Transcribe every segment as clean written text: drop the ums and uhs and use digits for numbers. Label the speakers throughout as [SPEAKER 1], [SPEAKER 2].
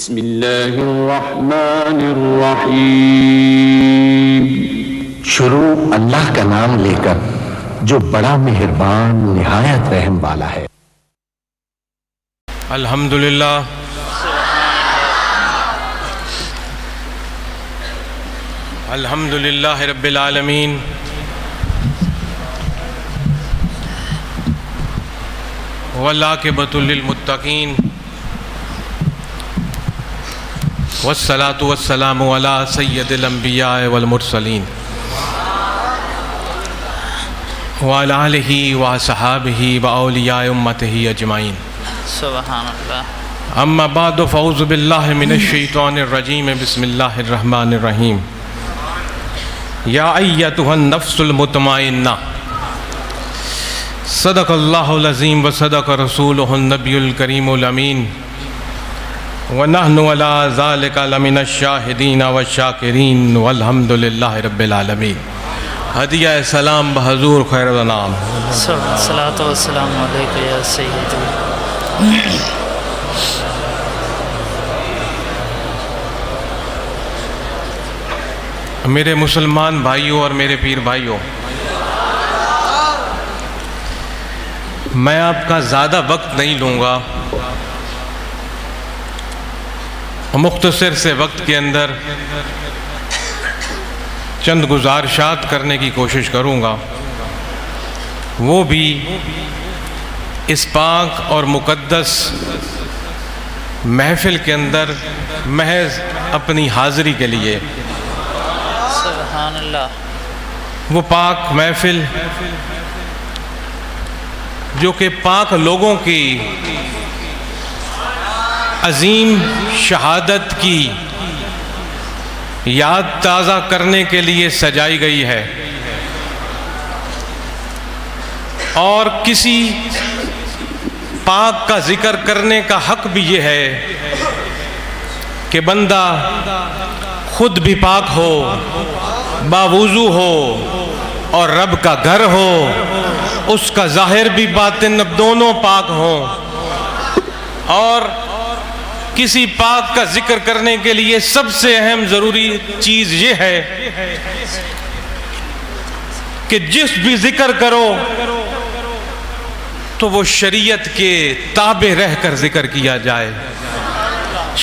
[SPEAKER 1] بسم اللہ الرحمن الرحیم۔
[SPEAKER 2] شروع اللہ کا نام لے کر جو بڑا مہربان نہایت رحم والا ہے۔
[SPEAKER 3] الحمدللہ الحمدللہ رب العالمین، والعاقبۃ للمتقین، والصلاة والسلام علی سید الانبیاء والمرسلین، وعلی آلہ وصحابہ واولیاء امتہ اجمعین۔
[SPEAKER 4] سبحان اللہ۔
[SPEAKER 3] اما بعد فاعوذ باللہ من الشیطان الرجیم، بسم اللہ الرحمن الرحیم۔ یا ایتھا النفس المطمئنہ، صدق اللہ العظیم وصدق رسولہ النبی الکریم الامین، ونحن علی ذلک لمن الشاہدین والشاکرین، والحمد للہ رب العالمین۔ ہدیہ سلام بحضور خیر الانام۔
[SPEAKER 4] صلاۃ والسلام علیک یا سیدی۔
[SPEAKER 3] میرے مسلمان بھائیوں اور میرے پیر بھائیوں، میں آپ کا زیادہ وقت نہیں لوں گا، مختصر سے وقت کے اندر چند گزارشات کرنے کی کوشش کروں گا، وہ بھی اس پاک اور مقدس محفل کے اندر محض اپنی حاضری کے لیے۔
[SPEAKER 4] سبحان اللہ۔
[SPEAKER 3] وہ پاک محفل جو کہ پاک لوگوں کی عظیم شہادت کی یاد تازہ کرنے کے لیے سجائی گئی ہے، اور کسی پاک کا ذکر کرنے کا حق بھی یہ ہے کہ بندہ خود بھی پاک ہو، باوضو ہو، اور رب کا گھر ہو، اس کا ظاہر بھی باطن دونوں پاک ہوں۔ اور کسی پاک کا ذکر کرنے کے لیے سب سے اہم ضروری چیز یہ ہے کہ جس بھی ذکر کرو تو وہ شریعت کے تابع رہ کر ذکر کیا جائے۔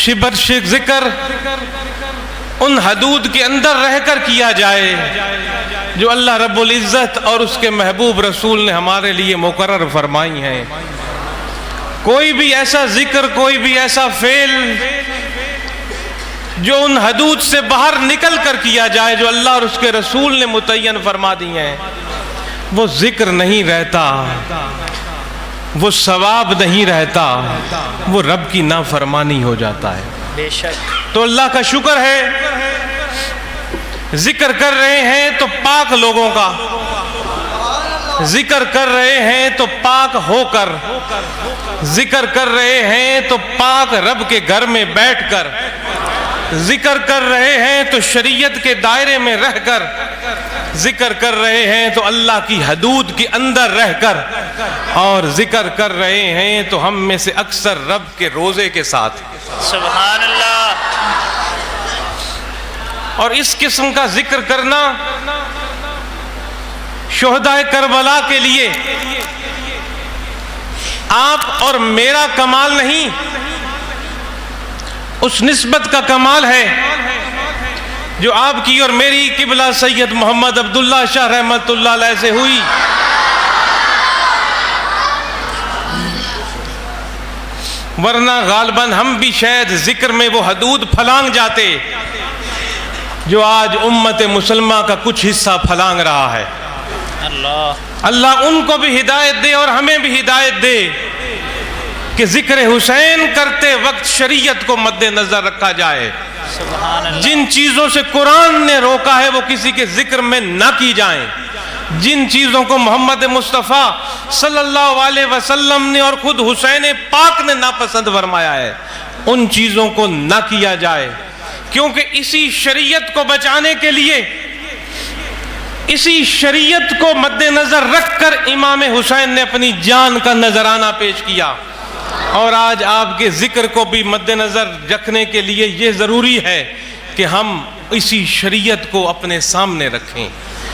[SPEAKER 3] شبر شک ذکر ان حدود کے اندر رہ کر کیا جائے جو اللہ رب العزت اور اس کے محبوب رسول نے ہمارے لیے مقرر فرمائی ہیں۔ کوئی بھی ایسا ذکر، کوئی بھی ایسا فعل جو ان حدود سے باہر نکل کر کیا جائے جو اللہ اور اس کے رسول نے متعین فرما دی ہیں، وہ ذکر نہیں رہتا، وہ ثواب نہیں رہتا، وہ رب کی نافرمانی ہو جاتا ہے۔
[SPEAKER 4] بے شک۔
[SPEAKER 3] تو اللہ کا شکر ہے، ذکر کر رہے ہیں تو پاک لوگوں کا، ذکر کر رہے ہیں تو پاک ہو کر، ذکر کر رہے ہیں تو پاک رب کے گھر میں بیٹھ کر، ذکر کر رہے ہیں تو شریعت کے دائرے میں رہ کر، ذکر کر رہے ہیں تو اللہ کی حدود کے اندر رہ کر، اور ذکر کر رہے ہیں تو ہم میں سے اکثر رب کے روزے کے ساتھ۔
[SPEAKER 4] سبحان اللہ۔
[SPEAKER 3] اور اس قسم کا ذکر کرنا شہدائے کربلا کے لیے آپ اور میرا کمال نہیں، اس نسبت کا کمال ہے جو آپ کی اور میری قبلہ سید محمد عبداللہ شاہ رحمت اللہ علیہ سے ہوئی۔ ورنہ غالباً ہم بھی شاید ذکر میں وہ حدود پھلانگ جاتے جو آج امت مسلمہ کا کچھ حصہ پھلانگ رہا ہے۔ اللہ ان کو بھی ہدایت دے اور ہمیں بھی ہدایت دے کہ ذکر حسین کرتے وقت شریعت کو مد نظر رکھا جائے۔ جن چیزوں سے قرآن نے روکا ہے وہ کسی کے ذکر میں نہ کی جائیں، جن چیزوں کو محمد مصطفیٰ صلی اللہ علیہ وسلم نے اور خود حسین پاک نے ناپسند فرمایا ہے ان چیزوں کو نہ کیا جائے، کیونکہ اسی شریعت کو بچانے کے لیے، اسی شریعت کو مد نظر رکھ کر امام حسین نے اپنی جان کا نذرانہ پیش کیا۔ اور آج آپ کے ذکر کو بھی مد نظر رکھنے کے لیے یہ ضروری ہے کہ ہم اسی شریعت کو اپنے سامنے رکھیں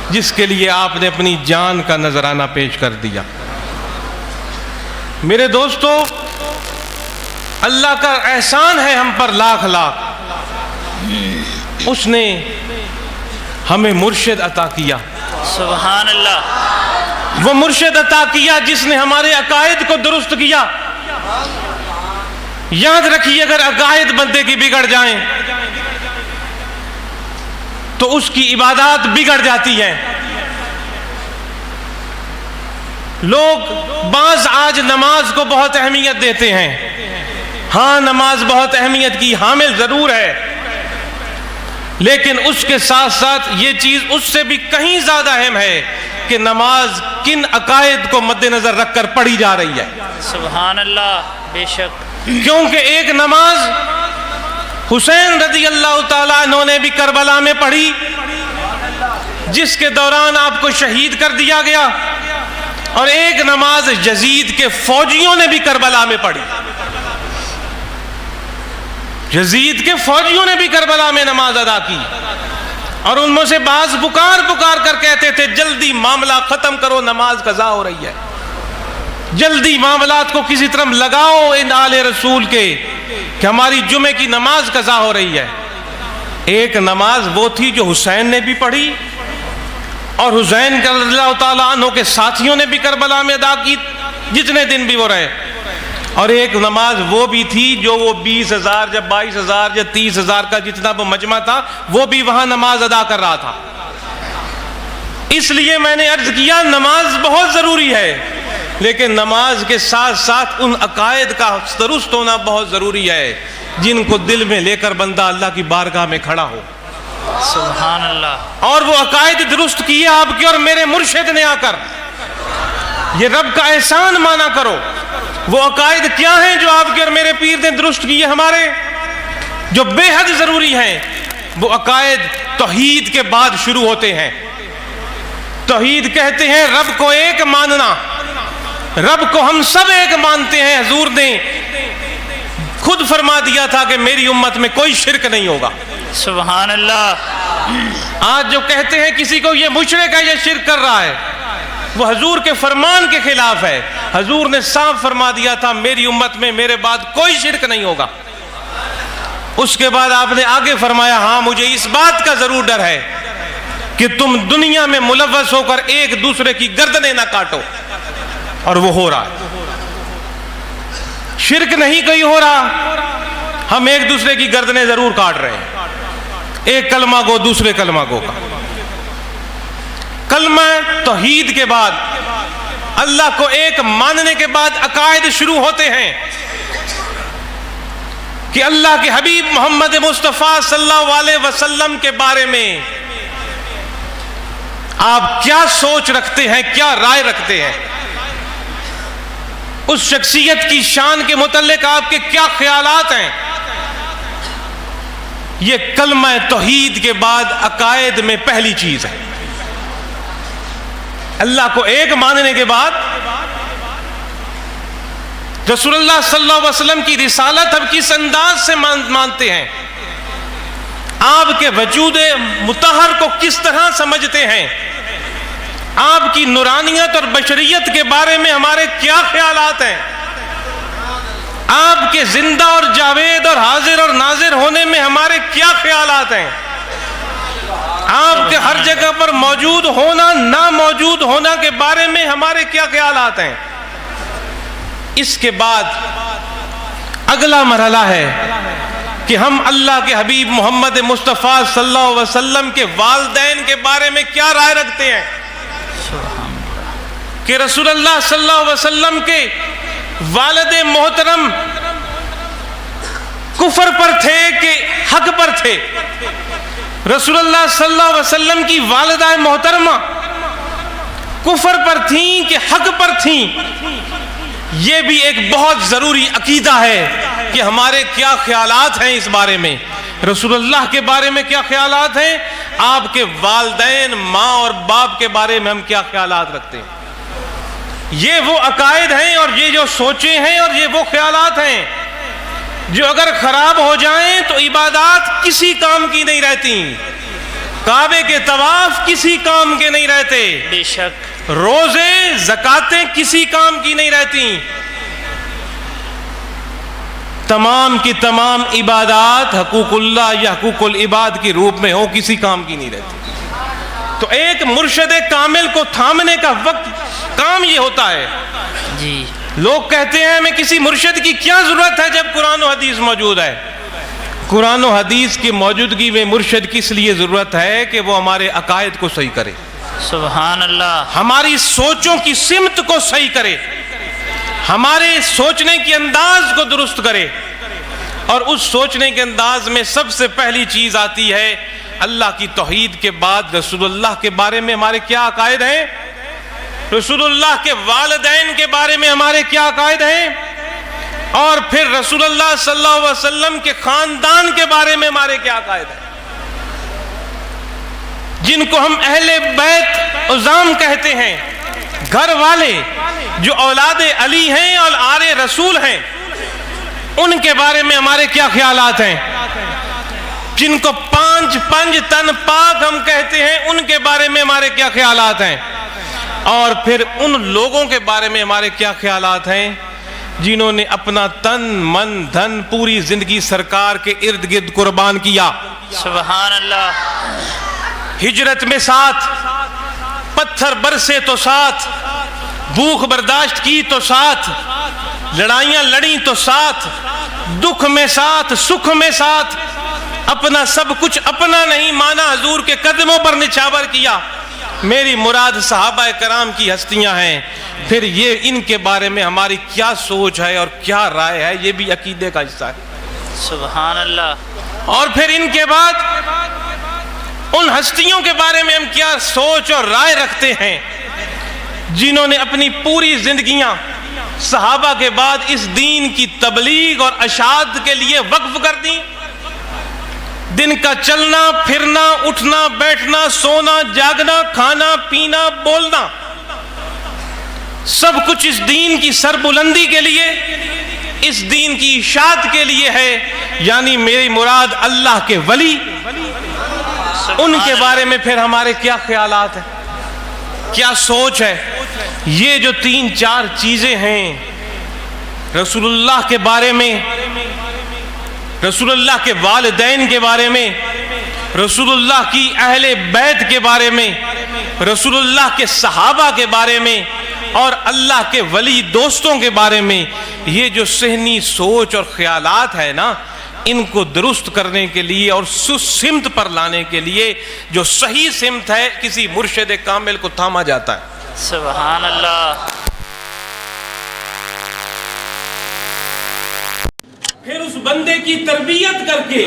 [SPEAKER 3] جس کے لیے آپ نے اپنی جان کا نذرانہ پیش کر دیا۔ میرے دوستو، اللہ کا احسان ہے ہم پر لاکھ لاکھ، اس نے ہمیں مرشد عطا کیا۔
[SPEAKER 4] سبحان اللہ۔
[SPEAKER 3] وہ مرشد عطا کیا جس نے ہمارے عقائد کو درست کیا۔ یاد رکھیے، اگر عقائد بندے کی بگڑ جائیں تو اس کی عبادات بگڑ جاتی ہیں۔ لوگ بعض آج نماز کو بہت اہمیت دیتے ہیں۔ ہاں، نماز بہت اہمیت کی حامل ضرور ہے، لیکن اس کے ساتھ ساتھ یہ چیز اس سے بھی کہیں زیادہ اہم ہے کہ نماز کن عقائد کو مد نظر رکھ کر پڑھی جا رہی ہے۔
[SPEAKER 4] سبحان اللہ، بے شک۔
[SPEAKER 3] کیونکہ ایک نماز حسین رضی اللہ تعالیٰ عنہ نے بھی کربلا میں پڑھی، جس کے دوران آپ کو شہید کر دیا گیا، اور ایک نماز یزید کے فوجیوں نے بھی کربلا میں پڑھی۔ یزید کے فوجیوں نے بھی کربلا میں نماز ادا کی، اور ان میں سے بعض پکار کر کہتے تھے جلدی معاملہ ختم کرو، نماز قضا ہو رہی ہے، جلدی معاملات کو کسی طرح لگاؤ ان آل رسول کے کہ ہماری جمعے کی نماز قضا ہو رہی ہے۔ ایک نماز وہ تھی جو حسین نے بھی پڑھی اور حسین رضی اللہ تعالیٰ عنہ کے ساتھیوں نے بھی کربلا میں ادا کی جتنے دن بھی وہ رہے، اور ایک نماز وہ بھی تھی جو وہ 20,000 یا 22,000 یا 30,000 کا جتنا وہ مجمع تھا وہ بھی وہاں نماز ادا کر رہا تھا۔ اس لیے میں نے عرض کیا نماز بہت ضروری ہے، لیکن نماز کے ساتھ ساتھ ان عقائد کا درست ہونا بہت ضروری ہے جن کو دل میں لے کر بندہ اللہ کی بارگاہ میں کھڑا ہو۔
[SPEAKER 4] سبحان اللہ۔
[SPEAKER 3] اور وہ عقائد درست کیے آپ کے اور میرے مرشد نے آ کر، یہ رب کا احسان مانا کرو۔ وہ عقائد کیا ہیں جو آپ کے اور میرے پیر نے درست کیے ہمارے، جو بے حد ضروری ہیں؟ وہ عقائد توحید کے بعد شروع ہوتے ہیں۔ توحید کہتے ہیں رب کو ایک ماننا، رب کو ہم سب ایک مانتے ہیں۔ حضور نے خود فرما دیا تھا کہ میری امت میں کوئی شرک نہیں ہوگا۔
[SPEAKER 4] سبحان اللہ۔
[SPEAKER 3] آج جو کہتے ہیں کسی کو یہ مشرک ہے، یہ شرک کر رہا ہے، وہ حضور کے فرمان کے خلاف ہے۔ حضور نے صاف فرما دیا تھا میری امت میں میرے بعد کوئی شرک نہیں ہوگا۔ اس کے بعد آپ نے آگے فرمایا ہاں مجھے اس بات کا ضرور ڈر ہے کہ تم دنیا میں ملوث ہو کر ایک دوسرے کی گردنیں نہ کاٹو، اور وہ ہو رہا ہے۔ شرک نہیں کوئی ہو رہا، ہم ایک دوسرے کی گردنیں ضرور کاٹ رہے ہیں، ایک کلمہ گو دوسرے کلمہ گو کا۔ کلمہ توحید کے بعد، اللہ کو ایک ماننے کے بعد عقائد شروع ہوتے ہیں کہ اللہ کے حبیب محمد مصطفیٰ صلی اللہ علیہ وسلم کے بارے میں آپ کیا سوچ رکھتے ہیں، کیا رائے رکھتے ہیں، اس شخصیت کی شان کے متعلق آپ کے کیا خیالات ہیں۔ یہ کلمہ توحید کے بعد عقائد میں پہلی چیز ہے۔ اللہ کو ایک ماننے کے بعد رسول اللہ صلی اللہ علیہ وسلم کی رسالت ہم کس انداز سے مانتے ہیں، آپ کے وجود مطہر کو کس طرح سمجھتے ہیں، آپ کی نورانیت اور بشریت کے بارے میں ہمارے کیا خیالات ہیں، آپ کے زندہ اور جاوید اور حاضر اور ناظر ہونے میں ہمارے کیا خیالات ہیں، آپ کے ہر جگہ پر موجود ہونا نہ موجود ہونا کے بارے میں ہمارے کیا خیالات ہیں۔ اس کے بعد اگلا مرحلہ ہے کہ ہم اللہ کے حبیب محمد مصطفیٰ صلی اللہ علیہ وسلم کے والدین کے بارے میں کیا رائے رکھتے ہیں کہ رسول اللہ صلی اللہ علیہ وسلم کے والد محترم کفر پر تھے کہ حق پر تھے، رسول اللہ صلی اللہ علیہ وسلم کی والدہ محترمہ کفر پر تھیں کہ حق پر تھیں۔ یہ بھی ایک بہت ضروری عقیدہ ہے کہ ہمارے کیا خیالات ہیں اس بارے میں، رسول اللہ کے بارے میں کیا خیالات ہیں، آپ کے والدین ماں اور باپ کے بارے میں ہم کیا خیالات رکھتے ہیں۔ یہ وہ عقائد ہیں اور یہ جو سوچیں ہیں اور یہ وہ خیالات ہیں جو اگر خراب ہو جائیں تو عبادات کسی کام کی نہیں رہتی، کعبے کے طواف کسی کام کے نہیں رہتے،
[SPEAKER 4] بے شک
[SPEAKER 3] روزے زکاتیں کسی کام کی نہیں رہتی، تمام کی تمام عبادات حقوق اللہ یا حقوق العباد کے روپ میں ہو کسی کام کی نہیں رہتی۔ تو ایک مرشد کامل کو تھامنے کا وقت کام یہ ہوتا ہے۔
[SPEAKER 4] جی
[SPEAKER 3] لوگ کہتے ہیں ہمیں کسی مرشد کی کیا ضرورت ہے جب قرآن و حدیث موجود ہے۔ قرآن و حدیث کی موجودگی میں مرشد کی اس لیے ضرورت ہے کہ وہ ہمارے عقائد کو صحیح کرے،
[SPEAKER 4] سبحان اللہ،
[SPEAKER 3] ہماری سوچوں کی سمت کو صحیح کرے، ہمارے سوچنے کے انداز کو درست کرے۔ اور اس سوچنے کے انداز میں سب سے پہلی چیز آتی ہے اللہ کی توحید کے بعد رسول اللہ کے بارے میں ہمارے کیا عقائد ہیں، رسول اللہ کے والدین کے بارے میں ہمارے کیا عقائد ہیں، اور پھر رسول اللہ صلی اللہ علیہ وسلم کے خاندان کے بارے میں ہمارے کیا عقائد ہیں، جن کو ہم اہل بیت عظام کہتے ہیں، گھر والے جو اولاد علی ہیں اور آل رسول ہیں، ان کے بارے میں ہمارے کیا خیالات ہیں، جن کو پانچ تن پاک ہم کہتے ہیں، ان کے بارے میں ہمارے کیا خیالات ہیں، اور پھر ان لوگوں کے بارے میں ہمارے کیا خیالات ہیں جنہوں نے اپنا تن من دھن پوری زندگی سرکار کے ارد گرد قربان کیا،
[SPEAKER 4] سبحان اللہ،
[SPEAKER 3] ہجرت میں ساتھ، پتھر برسے تو ساتھ، بھوک برداشت کی تو ساتھ، لڑائیاں لڑیں تو ساتھ، دکھ میں ساتھ، سکھ میں ساتھ، اپنا سب کچھ اپنا نہیں مانا، حضور کے قدموں پر نچھاور کیا۔ میری مراد صحابہ کرام کی ہستیاں ہیں۔ پھر یہ ان کے بارے میں ہماری کیا سوچ ہے اور کیا رائے ہے، یہ بھی عقیدے کا حصہ ہے۔
[SPEAKER 4] سبحان اللہ،
[SPEAKER 3] اور پھر ان کے بعد ان ہستیوں کے بارے میں ہم کیا سوچ اور رائے رکھتے ہیں جنہوں نے اپنی پوری زندگیاں صحابہ کے بعد اس دین کی تبلیغ اور اشاعت کے لیے وقف کر دیں۔ دن کا چلنا پھرنا، اٹھنا بیٹھنا، سونا جاگنا، کھانا پینا بولنا، سب کچھ اس دین کی سربلندی کے لیے، اس دین کی اشاعت کے لیے ہے۔ یعنی میری مراد اللہ کے ولی، ان کے بارے میں پھر ہمارے کیا خیالات ہیں، کیا سوچ ہے۔ یہ جو 3-4 چیزیں ہیں رسول اللہ کے بارے میں، رسول اللہ کے والدین کے بارے میں، رسول اللہ کی اہل بیت کے بارے میں، رسول اللہ کے صحابہ کے بارے میں، اور اللہ کے ولی دوستوں کے بارے میں، یہ جو ذہنی سوچ اور خیالات ہے نا، ان کو درست کرنے کے لیے اور سمت پر لانے کے لیے جو صحیح سمت ہے کسی مرشد کامل کو تھاما جاتا ہے۔
[SPEAKER 4] سبحان اللہ،
[SPEAKER 3] پھر اس بندے کی تربیت کر کے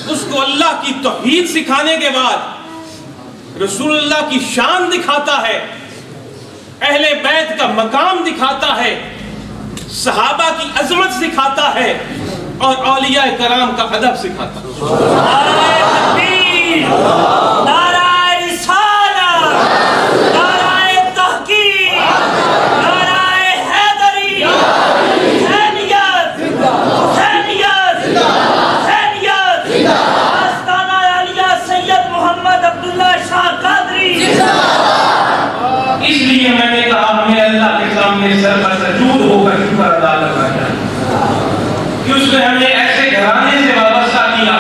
[SPEAKER 3] اس کو اللہ کی توحید سکھانے کے بعد رسول اللہ کی شان دکھاتا ہے، اہل بیت کا مقام دکھاتا ہے، صحابہ کی عظمت سکھاتا ہے، اور اولیاء کرام کا ادب سکھاتا ہے۔
[SPEAKER 5] نعرہ تکبیر، نعرہ رسالہ، نعرہ تحقیق، نعرہ حیدری، حسینیت، حسینیت، حسینیت، آستانہ عالیہ سید محمد عبداللہ شاہ قادری۔
[SPEAKER 3] اس لیے میں نے کہا ہمیں اللہ کے سامنے سر پر سجود ہو کر شکر ادا کرنا چاہیے کہ اس نے ہمیں ایسے گھرانے سے وابستہ کیا،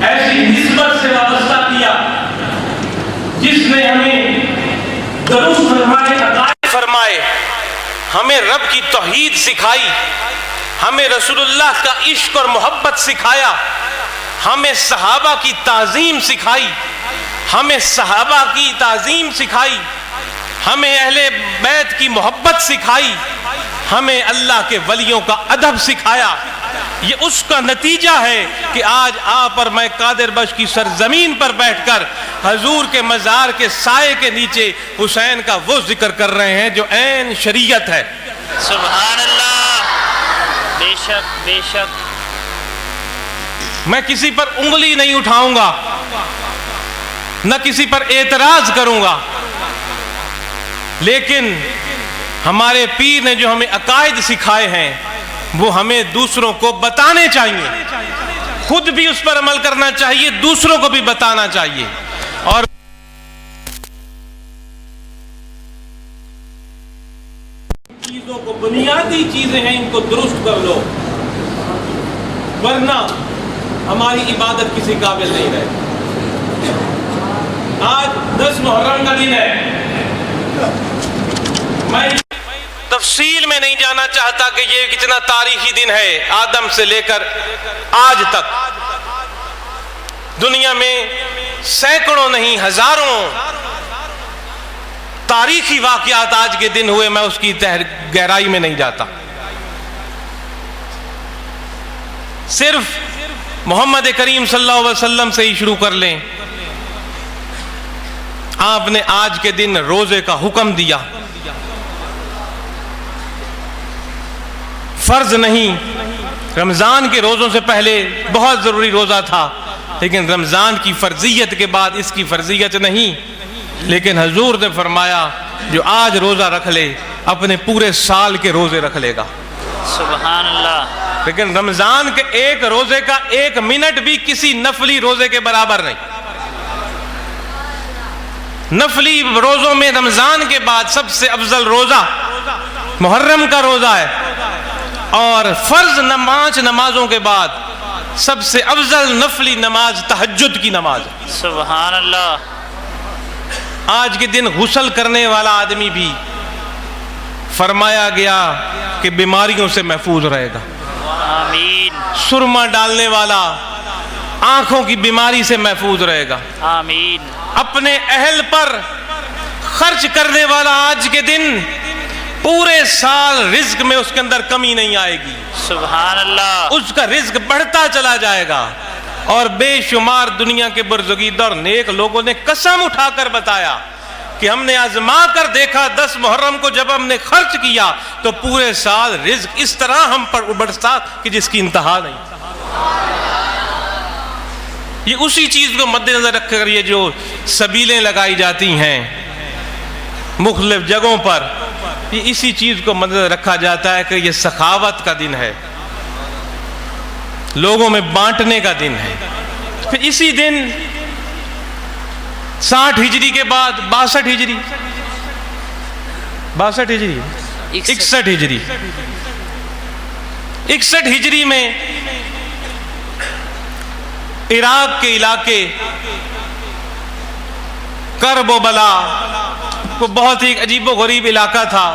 [SPEAKER 3] ایسی نسبت سے وابستہ کیا جس نے ہمیں درست فرمائے، عطائے فرمائے، ہمیں رب کی توحید سکھائی، ہمیں رسول اللہ کا عشق اور محبت سکھایا، ہمیں صحابہ کی تعظیم سکھائی، ہمیں صحابہ کی تعظیم سکھائی، ہمیں اہل بیت کی محبت سکھائی، ہمیں اللہ کے ولیوں کا ادب سکھایا۔ یہ اس کا نتیجہ ہے کہ آج آپ اور میں قادر بخش کی سرزمین پر بیٹھ کر حضور کے مزار کے سائے کے نیچے حسین کا وہ ذکر کر رہے ہیں جو عین شریعت ہے۔
[SPEAKER 4] سبحان اللہ، بے شک بے شک۔
[SPEAKER 3] میں کسی پر انگلی نہیں اٹھاؤں گا، نہ کسی پر اعتراض کروں گا، لیکن ہمارے پیر نے جو ہمیں عقائد سکھائے ہیں وہ ہمیں دوسروں کو بتانے چاہیے، خود بھی اس پر عمل کرنا چاہیے، دوسروں کو بھی بتانا چاہیے. اور چیزوں کو، بنیادی چیزیں ہیں، ان کو درست کر لو، ورنہ ہماری عبادت کسی قابل نہیں رہے. آج 10 محرم کا دن ہے. میں تفصیل میں نہیں جانا چاہتا کہ یہ کتنا تاریخی دن ہے. آدم سے لے کر آج تک دنیا میں سینکڑوں نہیں ہزاروں تاریخی واقعات آج کے دن ہوئے. میں اس کی گہرائی میں نہیں جاتا. صرف محمد کریم صلی اللہ علیہ وسلم سے ہی شروع کر لیں. آپ نے آج کے دن روزے کا حکم دیا. فرض نہیں، رمضان کے روزوں سے پہلے بہت ضروری روزہ تھا، لیکن رمضان کی فرضیت کے بعد اس کی فرضیت نہیں. لیکن حضور نے فرمایا جو آج روزہ رکھ لے اپنے پورے سال کے روزے رکھ لے گا.
[SPEAKER 4] سبحان اللہ.
[SPEAKER 3] لیکن رمضان کے ایک روزے کا 1 منٹ بھی کسی نفلی روزے کے برابر نہیں. نفلی روزوں میں رمضان کے بعد سب سے افضل روزہ محرم کا روزہ ہے، اور فرض نمازوں کے بعد سب سے افضل نفلی نماز تہجد کی نماز ہے.
[SPEAKER 4] سبحان اللہ.
[SPEAKER 3] آج کے دن غسل کرنے والا آدمی بھی فرمایا گیا کہ بیماریوں سے محفوظ رہے گا.
[SPEAKER 4] آمین.
[SPEAKER 3] سرما ڈالنے والا آنکھوں کی بیماری سے محفوظ رہے گا.
[SPEAKER 4] آمین.
[SPEAKER 3] اپنے اہل پر خرچ کرنے والا آج کے دن پورے سال رزق میں اس کے اندر کمی نہیں آئے گی.
[SPEAKER 4] سبحان اللہ.
[SPEAKER 3] اس کا رزق بڑھتا چلا جائے گا. اور بے شمار دنیا کے برزگیدہ اور نیک لوگوں نے قسم اٹھا کر بتایا کہ ہم نے آزما کر دیکھا 10 محرم کو جب ہم نے خرچ کیا تو پورے سال رزق اس طرح ہم پر بڑھتا کہ جس کی انتہا نہیں. یہ اسی چیز کو مد نظر رکھ کر یہ جو سبیلیں لگائی جاتی ہیں مختلف جگہوں پر، یہ اسی چیز کو مد نظر رکھا جاتا ہے کہ یہ سخاوت کا دن ہے، لوگوں میں بانٹنے کا دن ہے. پھر اسی دن 60 ہجری کے بعد 62 ہجری 61 ہجری 61 ہجری میں عراق کے علاقے کرب و بلا وہ بہت ہی عجیب و غریب علاقہ تھا.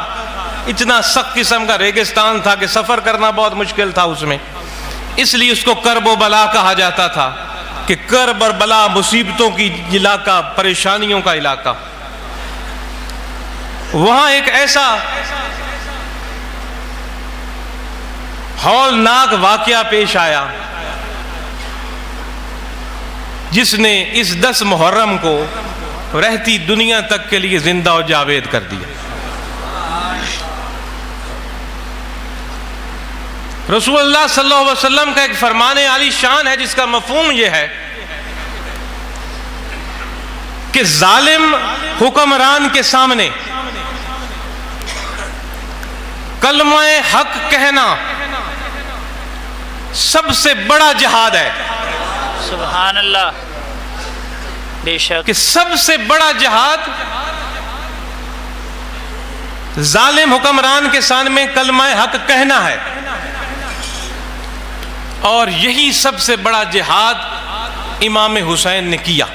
[SPEAKER 3] اتنا سخت قسم کا ریگستان تھا کہ سفر کرنا بہت مشکل تھا اس میں. اس لیے اس کو کرب و بلا کہا جاتا تھا کہ کرب اور بلا مصیبتوں کی علاقہ، پریشانیوں کا علاقہ. وہاں ایک ایسا ہولناک واقعہ پیش آیا جس نے اس 10 محرم کو رہتی دنیا تک کے لیے زندہ و جاوید کر دیا. رسول اللہ صلی اللہ علیہ وسلم کا ایک فرمان عالی شان ہے جس کا مفہوم یہ ہے کہ ظالم حکمران کے سامنے کلمہ حق کہنا سب سے بڑا جہاد ہے.
[SPEAKER 4] سبحان اللہ. بے شک
[SPEAKER 3] کہ سب سے بڑا جہاد ظالم حکمران کے سامنے کلمہ حق کہنا ہے، اور یہی سب سے بڑا جہاد امام حسین نے کیا.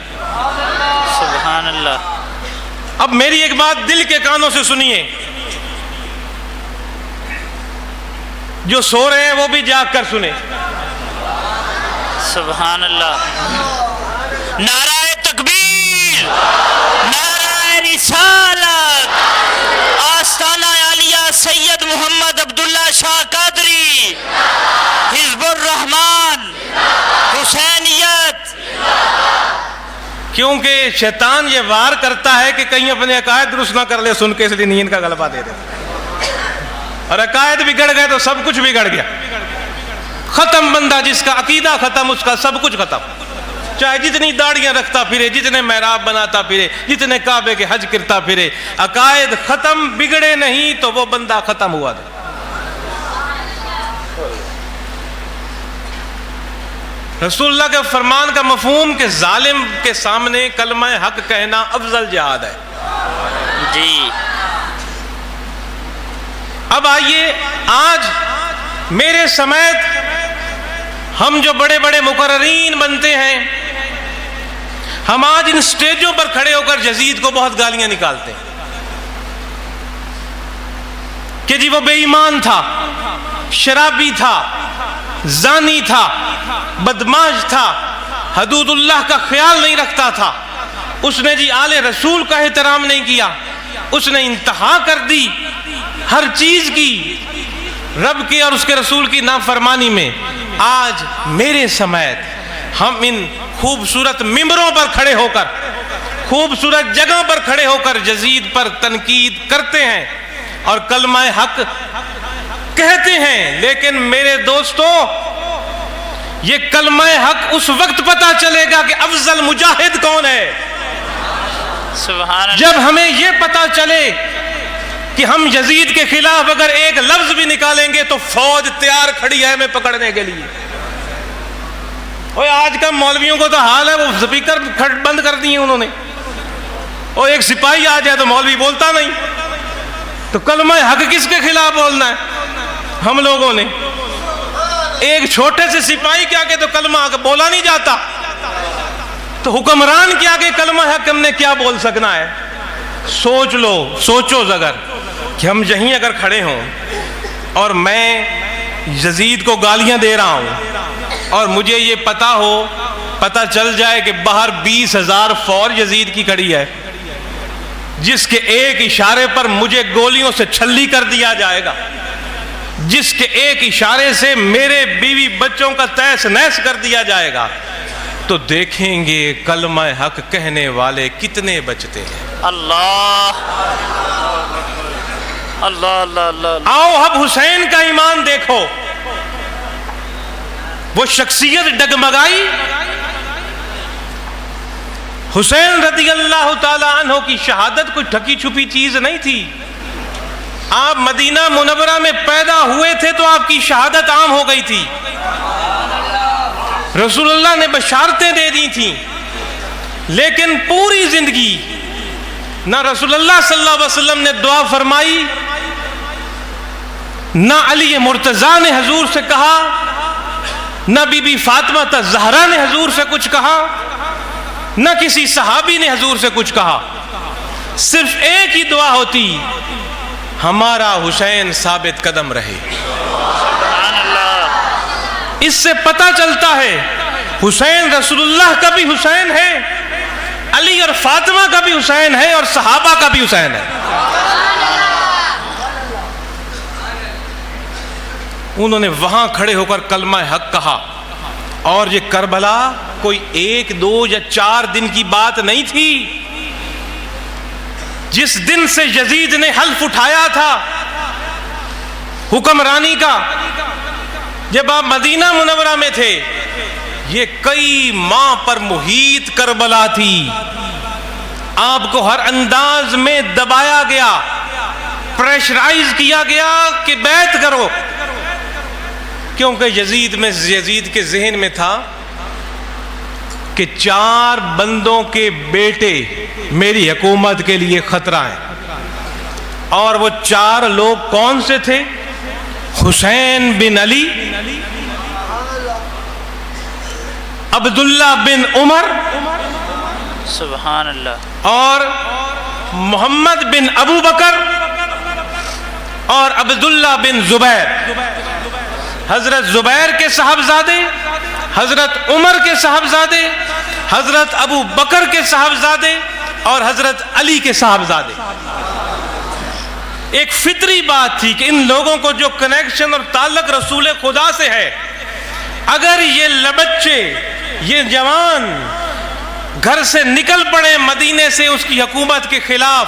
[SPEAKER 4] سبحان اللہ.
[SPEAKER 3] اب میری ایک بات دل کے کانوں سے سنیے، جو سو رہے ہیں وہ بھی جاگ کر سنیں.
[SPEAKER 4] سبحان اللہ. نعرہ تکبیر، نعرہ رسالت، آستانہ عالیہ سید محمد عبداللہ شاہ قادری، حزب الرحمن، حسینیت.
[SPEAKER 3] کیونکہ شیطان یہ وار کرتا ہے کہ کہیں اپنے عقائد درست نہ کر لے سن کے، اس لیے نیند کا غلبہ دے دے، اور عقائد بگڑ گئے تو سب کچھ بگڑ گیا. ختم بندہ، جس کا عقیدہ ختم اس کا سب کچھ ختم. چاہے جتنی داڑیاں رکھتا پھرے، جتنے محراب بناتا پھرے، جتنے کعبے کے حج کرتا پھرے، عقائد ختم بگڑے نہیں تو وہ بندہ ختم ہوا تھا۔ رسول اللہ کے فرمان کا مفہوم کہ ظالم کے سامنے کلمہ حق کہنا افضل جہاد ہے۔
[SPEAKER 4] جی
[SPEAKER 3] اب آئیے، آج میرے سمیت ہم جو بڑے بڑے مقررین بنتے ہیں، ہم آج ان سٹیجوں پر کھڑے ہو کر یزید کو بہت گالیاں نکالتے ہیں کہ جی وہ بے ایمان تھا، شرابی تھا، زانی تھا، بدماش تھا، حدود اللہ کا خیال نہیں رکھتا تھا، اس نے جی آل رسول کا احترام نہیں کیا، اس نے انتہا کر دی ہر چیز کی، رب کی اور اس کے رسول کی نافرمانی میں۔ آج میرے سمیت ہم ان خوبصورت ممبروں پر کھڑے ہو کر، خوبصورت جگہ پر کھڑے ہو کر یزید پر تنقید کرتے ہیں اور کلمہ حق کہتے ہیں، لیکن میرے دوستو یہ کلمہ حق اس وقت پتا چلے گا کہ افضل مجاہد کون ہے،
[SPEAKER 4] سبحان اللہ،
[SPEAKER 3] جب ہمیں یہ پتا چلے کہ ہم یزید کے خلاف اگر ایک لفظ بھی نکالیں گے تو فوج تیار کھڑی ہے ہمیں پکڑنے کے لیے۔ اور آج کا مولویوں کو تو حال ہے، وہ سپیکر بند کر دیے انہوں نے، اور ایک سپاہی آ جائے تو مولوی بولتا نہیں، تو کلمہ حق کس کے خلاف بولنا ہے؟ ہم لوگوں نے ایک چھوٹے سے سپاہی کے آگے تو کلمہ حق بولا نہیں جاتا، تو حکمران کے آگے کلمہ حق ہم نے کیا بول سکنا ہے؟ سوچ لو، سوچو ذرا کہ ہم یہیں اگر کھڑے ہوں اور میں یزید کو گالیاں دے رہا ہوں اور مجھے یہ پتا چل جائے کہ باہر 20,000 فوج یزید کی کھڑی ہے، جس کے ایک اشارے پر مجھے گولیوں سے چھلی کر دیا جائے گا، جس کے ایک اشارے سے میرے بیوی بچوں کا تیس نیس کر دیا جائے گا، تو دیکھیں گے کلمہ حق کہنے والے کتنے بچتے ہیں۔
[SPEAKER 4] اللہ اللہ اللہ اللہ۔
[SPEAKER 3] آؤ اب حسین کا ایمان دیکھو، وہ شخصیت ڈگمگائی۔ حسین رضی اللہ تعالی عنہ کی شہادت کوئی ٹھکی چھپی چیز نہیں تھی۔ آپ مدینہ منورہ میں پیدا ہوئے تھے تو آپ کی شہادت عام ہو گئی تھی، رسول اللہ نے بشارتیں دے دی تھیں، لیکن پوری زندگی نہ رسول اللہ صلی اللہ علیہ وسلم نے دعا فرمائی، نہ علی مرتضیٰ نے حضور سے کہا، نہ بی بی فاطمہ زہرا نے حضور سے کچھ کہا، نہ کسی صحابی نے حضور سے کچھ کہا، صرف ایک ہی دعا ہوتی، ہمارا حسین ثابت قدم رہے۔
[SPEAKER 4] سبحان اللہ۔
[SPEAKER 3] اس سے پتہ چلتا ہے حسین رسول اللہ کا بھی حسین ہے، علی اور فاطمہ کا بھی حسین ہے، اور صحابہ کا بھی حسین ہے۔ انہوں نے وہاں کھڑے ہو کر کلمہ حق کہا، اور یہ کربلا کوئی 1 2 یا 4 دن کی بات نہیں تھی۔ جس دن سے یزید نے حلف اٹھایا تھا حکمرانی کا، جب آپ مدینہ منورہ میں تھے، یہ کئی ماہ پر محیط کربلا تھی، آپ کو ہر انداز میں دبایا گیا، پریشرائز کیا گیا کہ بیعت کرو، کیونکہ یزید کے ذہن میں تھا کہ 4 بندوں کے بیٹے میری حکومت کے لیے خطرہ ہیں، اور وہ 4 لوگ کون سے تھے؟ حسین بن علی، عبداللہ بن عمر،
[SPEAKER 4] سبحان اللہ،
[SPEAKER 3] اور محمد بن ابو بکر، اور عبداللہ بن زبیر۔ حضرت زبیر کے صاحبزادے، حضرت عمر کے صاحبزادے، حضرت ابو بکر کے صاحبزادے، اور حضرت علی کے صاحبزادے۔ ایک فطری بات تھی کہ ان لوگوں کو جو کنیکشن اور تعلق رسول خدا سے ہے، اگر یہ بچے، یہ جوان گھر سے نکل پڑے مدینے سے اس کی حکومت کے خلاف،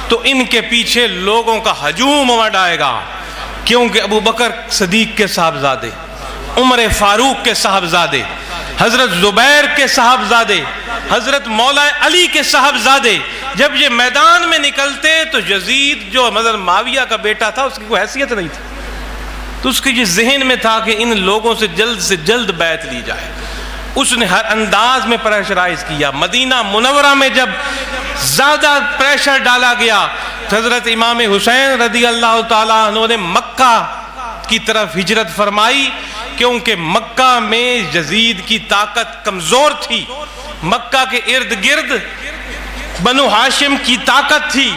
[SPEAKER 3] تو ان کے پیچھے لوگوں کا ہجوم مٹ آئے گا، کیونکہ ابو بکر صدیق کے صاحبزادے، عمر فاروق کے صاحبزادے، حضرت زبیر کے صاحبزادے، حضرت مولا علی کے صاحبزادے جب یہ میدان میں نکلتے تو یزید جو حضرت معاویہ کا بیٹا تھا اس کی کوئی حیثیت نہیں تھی، تو اس کے یہ ذہن میں تھا کہ ان لوگوں سے جلد بیعت لی جائے. اس نے ہر انداز میں پریشرائز کیا. مدینہ منورہ میں جب زیادہ پریشر ڈالا گیا تو حضرت امام حسین رضی اللہ تعالیٰ عنہ نے مکہ کی طرف ہجرت فرمائی، کیونکہ مکہ میں یزید کی طاقت کمزور تھی، مکہ کے ارد گرد بنو ہاشم کی طاقت تھی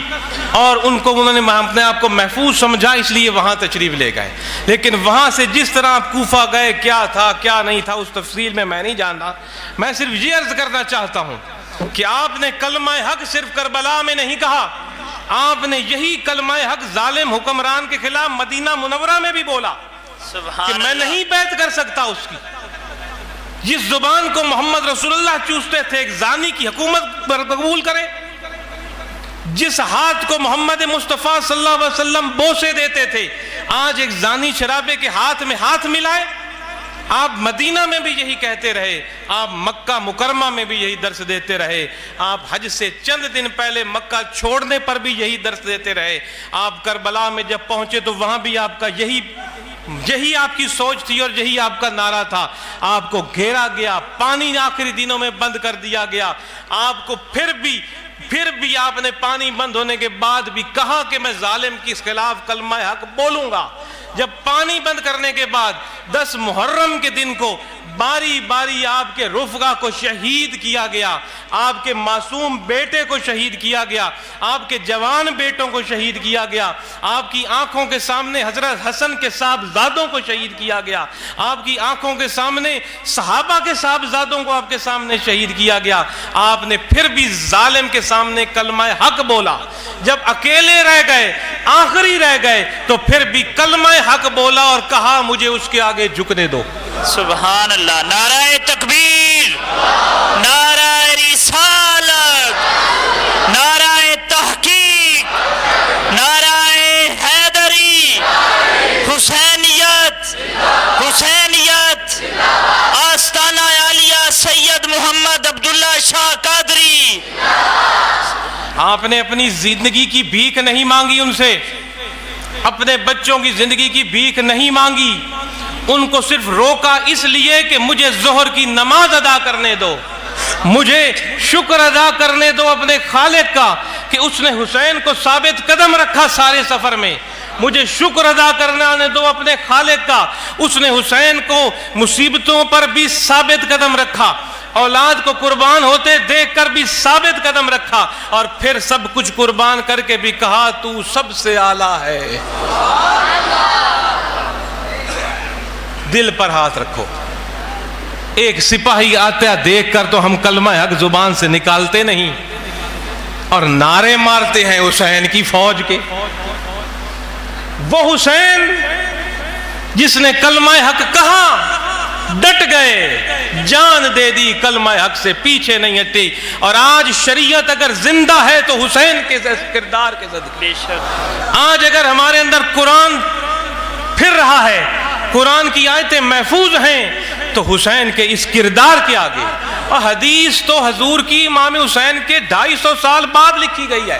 [SPEAKER 3] اور انہوں نے اپنے آپ کو محفوظ سمجھا، اس لیے وہاں تشریف لے گئے. لیکن وہاں سے جس طرح آپ کوفہ گئے کیا تھا کیا نہیں تھا اس تفصیل میں نہیں جانتا. میں صرف یہ عرض کرنا چاہتا ہوں کہ آپ نے کلمہ حق صرف کربلا میں نہیں کہا، آپ نے یہی کلمہ حق ظالم حکمران کے خلاف مدینہ منورہ میں بھی بولا کہ میں نہیں بیعت کر سکتا اس کی. جس زبان کو محمد رسول اللہ چوستے تھے ایک زانی کی حکومت قبول کرے، جس ہاتھ کو محمد مصطفیٰ صلی اللہ علیہ وسلم بوسے دیتے تھے آج ایک زانی شرابے کے ہاتھ میں ہاتھ ملائے. آپ مدینہ میں بھی یہی کہتے رہے، آپ مکہ مکرمہ میں بھی یہی درس دیتے رہے، آپ حج سے چند دن پہلے مکہ چھوڑنے پر بھی یہی درس دیتے رہے. آپ کربلا میں جب پہنچے تو وہاں بھی آپ کا یہی آپ کی سوچ تھی اور یہی آپ کا نعرہ تھا. آپ کو گھیرا گیا، پانی آخری دنوں میں بند کر دیا گیا. آپ کو پھر بھی آپ نے پانی بند ہونے کے بعد بھی کہا کہ میں ظالم کے خلاف کلمہ حق بولوں گا. جب پانی بند کرنے کے بعد 10 محرم کے دن کو باری باری آپ کے رفقا کو شہید کیا گیا، آپ کے معصوم بیٹے کو شہید کیا گیا، آپ کے جوان بیٹوں کو شہید کیا گیا، آپ کی آنکھوں کے سامنے حضرت حسن کے صاحبزادوں کو شہید کیا گیا، آپ کی آنکھوں کے سامنے صحابہ کے صاحبزادوں کو آپ کے سامنے شہید کیا گیا. آپ نے پھر بھی ظالم کے سامنے کلمہ حق بولا. جب اکیلے رہ گئے، آخری رہ گئے، تو پھر بھی کلمہ حق بولا اور کہا مجھے اس کے آگے جھکنے دو.
[SPEAKER 5] سبحان اللہ. نعرہ تکبیر، نعرہ رسالت، نعرہ تحقیق، نعرہ حیدری، حسینیت، آستانہ عالیہ سید محمد عبداللہ شاہ قادری.
[SPEAKER 3] آپ نے اپنی زندگی کی بھیک نہیں مانگی ان سے، اپنے بچوں کی زندگی کی بھیک نہیں مانگی، ان کو صرف روکا اس لیے کہ مجھے ظہر کی نماز ادا کرنے دو، مجھے شکر ادا کرنے دو اپنے خالق کا کہ اس نے حسین کو ثابت قدم رکھا سارے سفر میں. مجھے شکر ادا کرنے دو اپنے خالق کا، اس نے حسین کو مصیبتوں پر بھی ثابت قدم رکھا، اولاد کو قربان ہوتے دیکھ کر بھی ثابت قدم رکھا، اور پھر سب کچھ قربان کر کے بھی کہا تو سب سے اعلیٰ ہے. دل پر ہاتھ رکھو. ایک سپاہی آتا دیکھ کر تو ہم کلمہ حق زبان سے نکالتے نہیں اور نعرے مارتے ہیں حسین کی فوج کے. وہ حسین جس نے کلمہ حق کہا ڈٹ گئے، جان دے دی، کلمہ حق سے پیچھے نہیں ہٹی. اور آج شریعت اگر زندہ ہے تو حسین کے کردار کے صدقے. آج اگر ہمارے اندر قرآن پھر رہا ہے، قرآن کی آیتیں محفوظ ہیں، تو حسین کے اس کردار کے آگے. اور حدیث تو حضور کی امام حسین کے 250 سال بعد لکھی گئی ہے.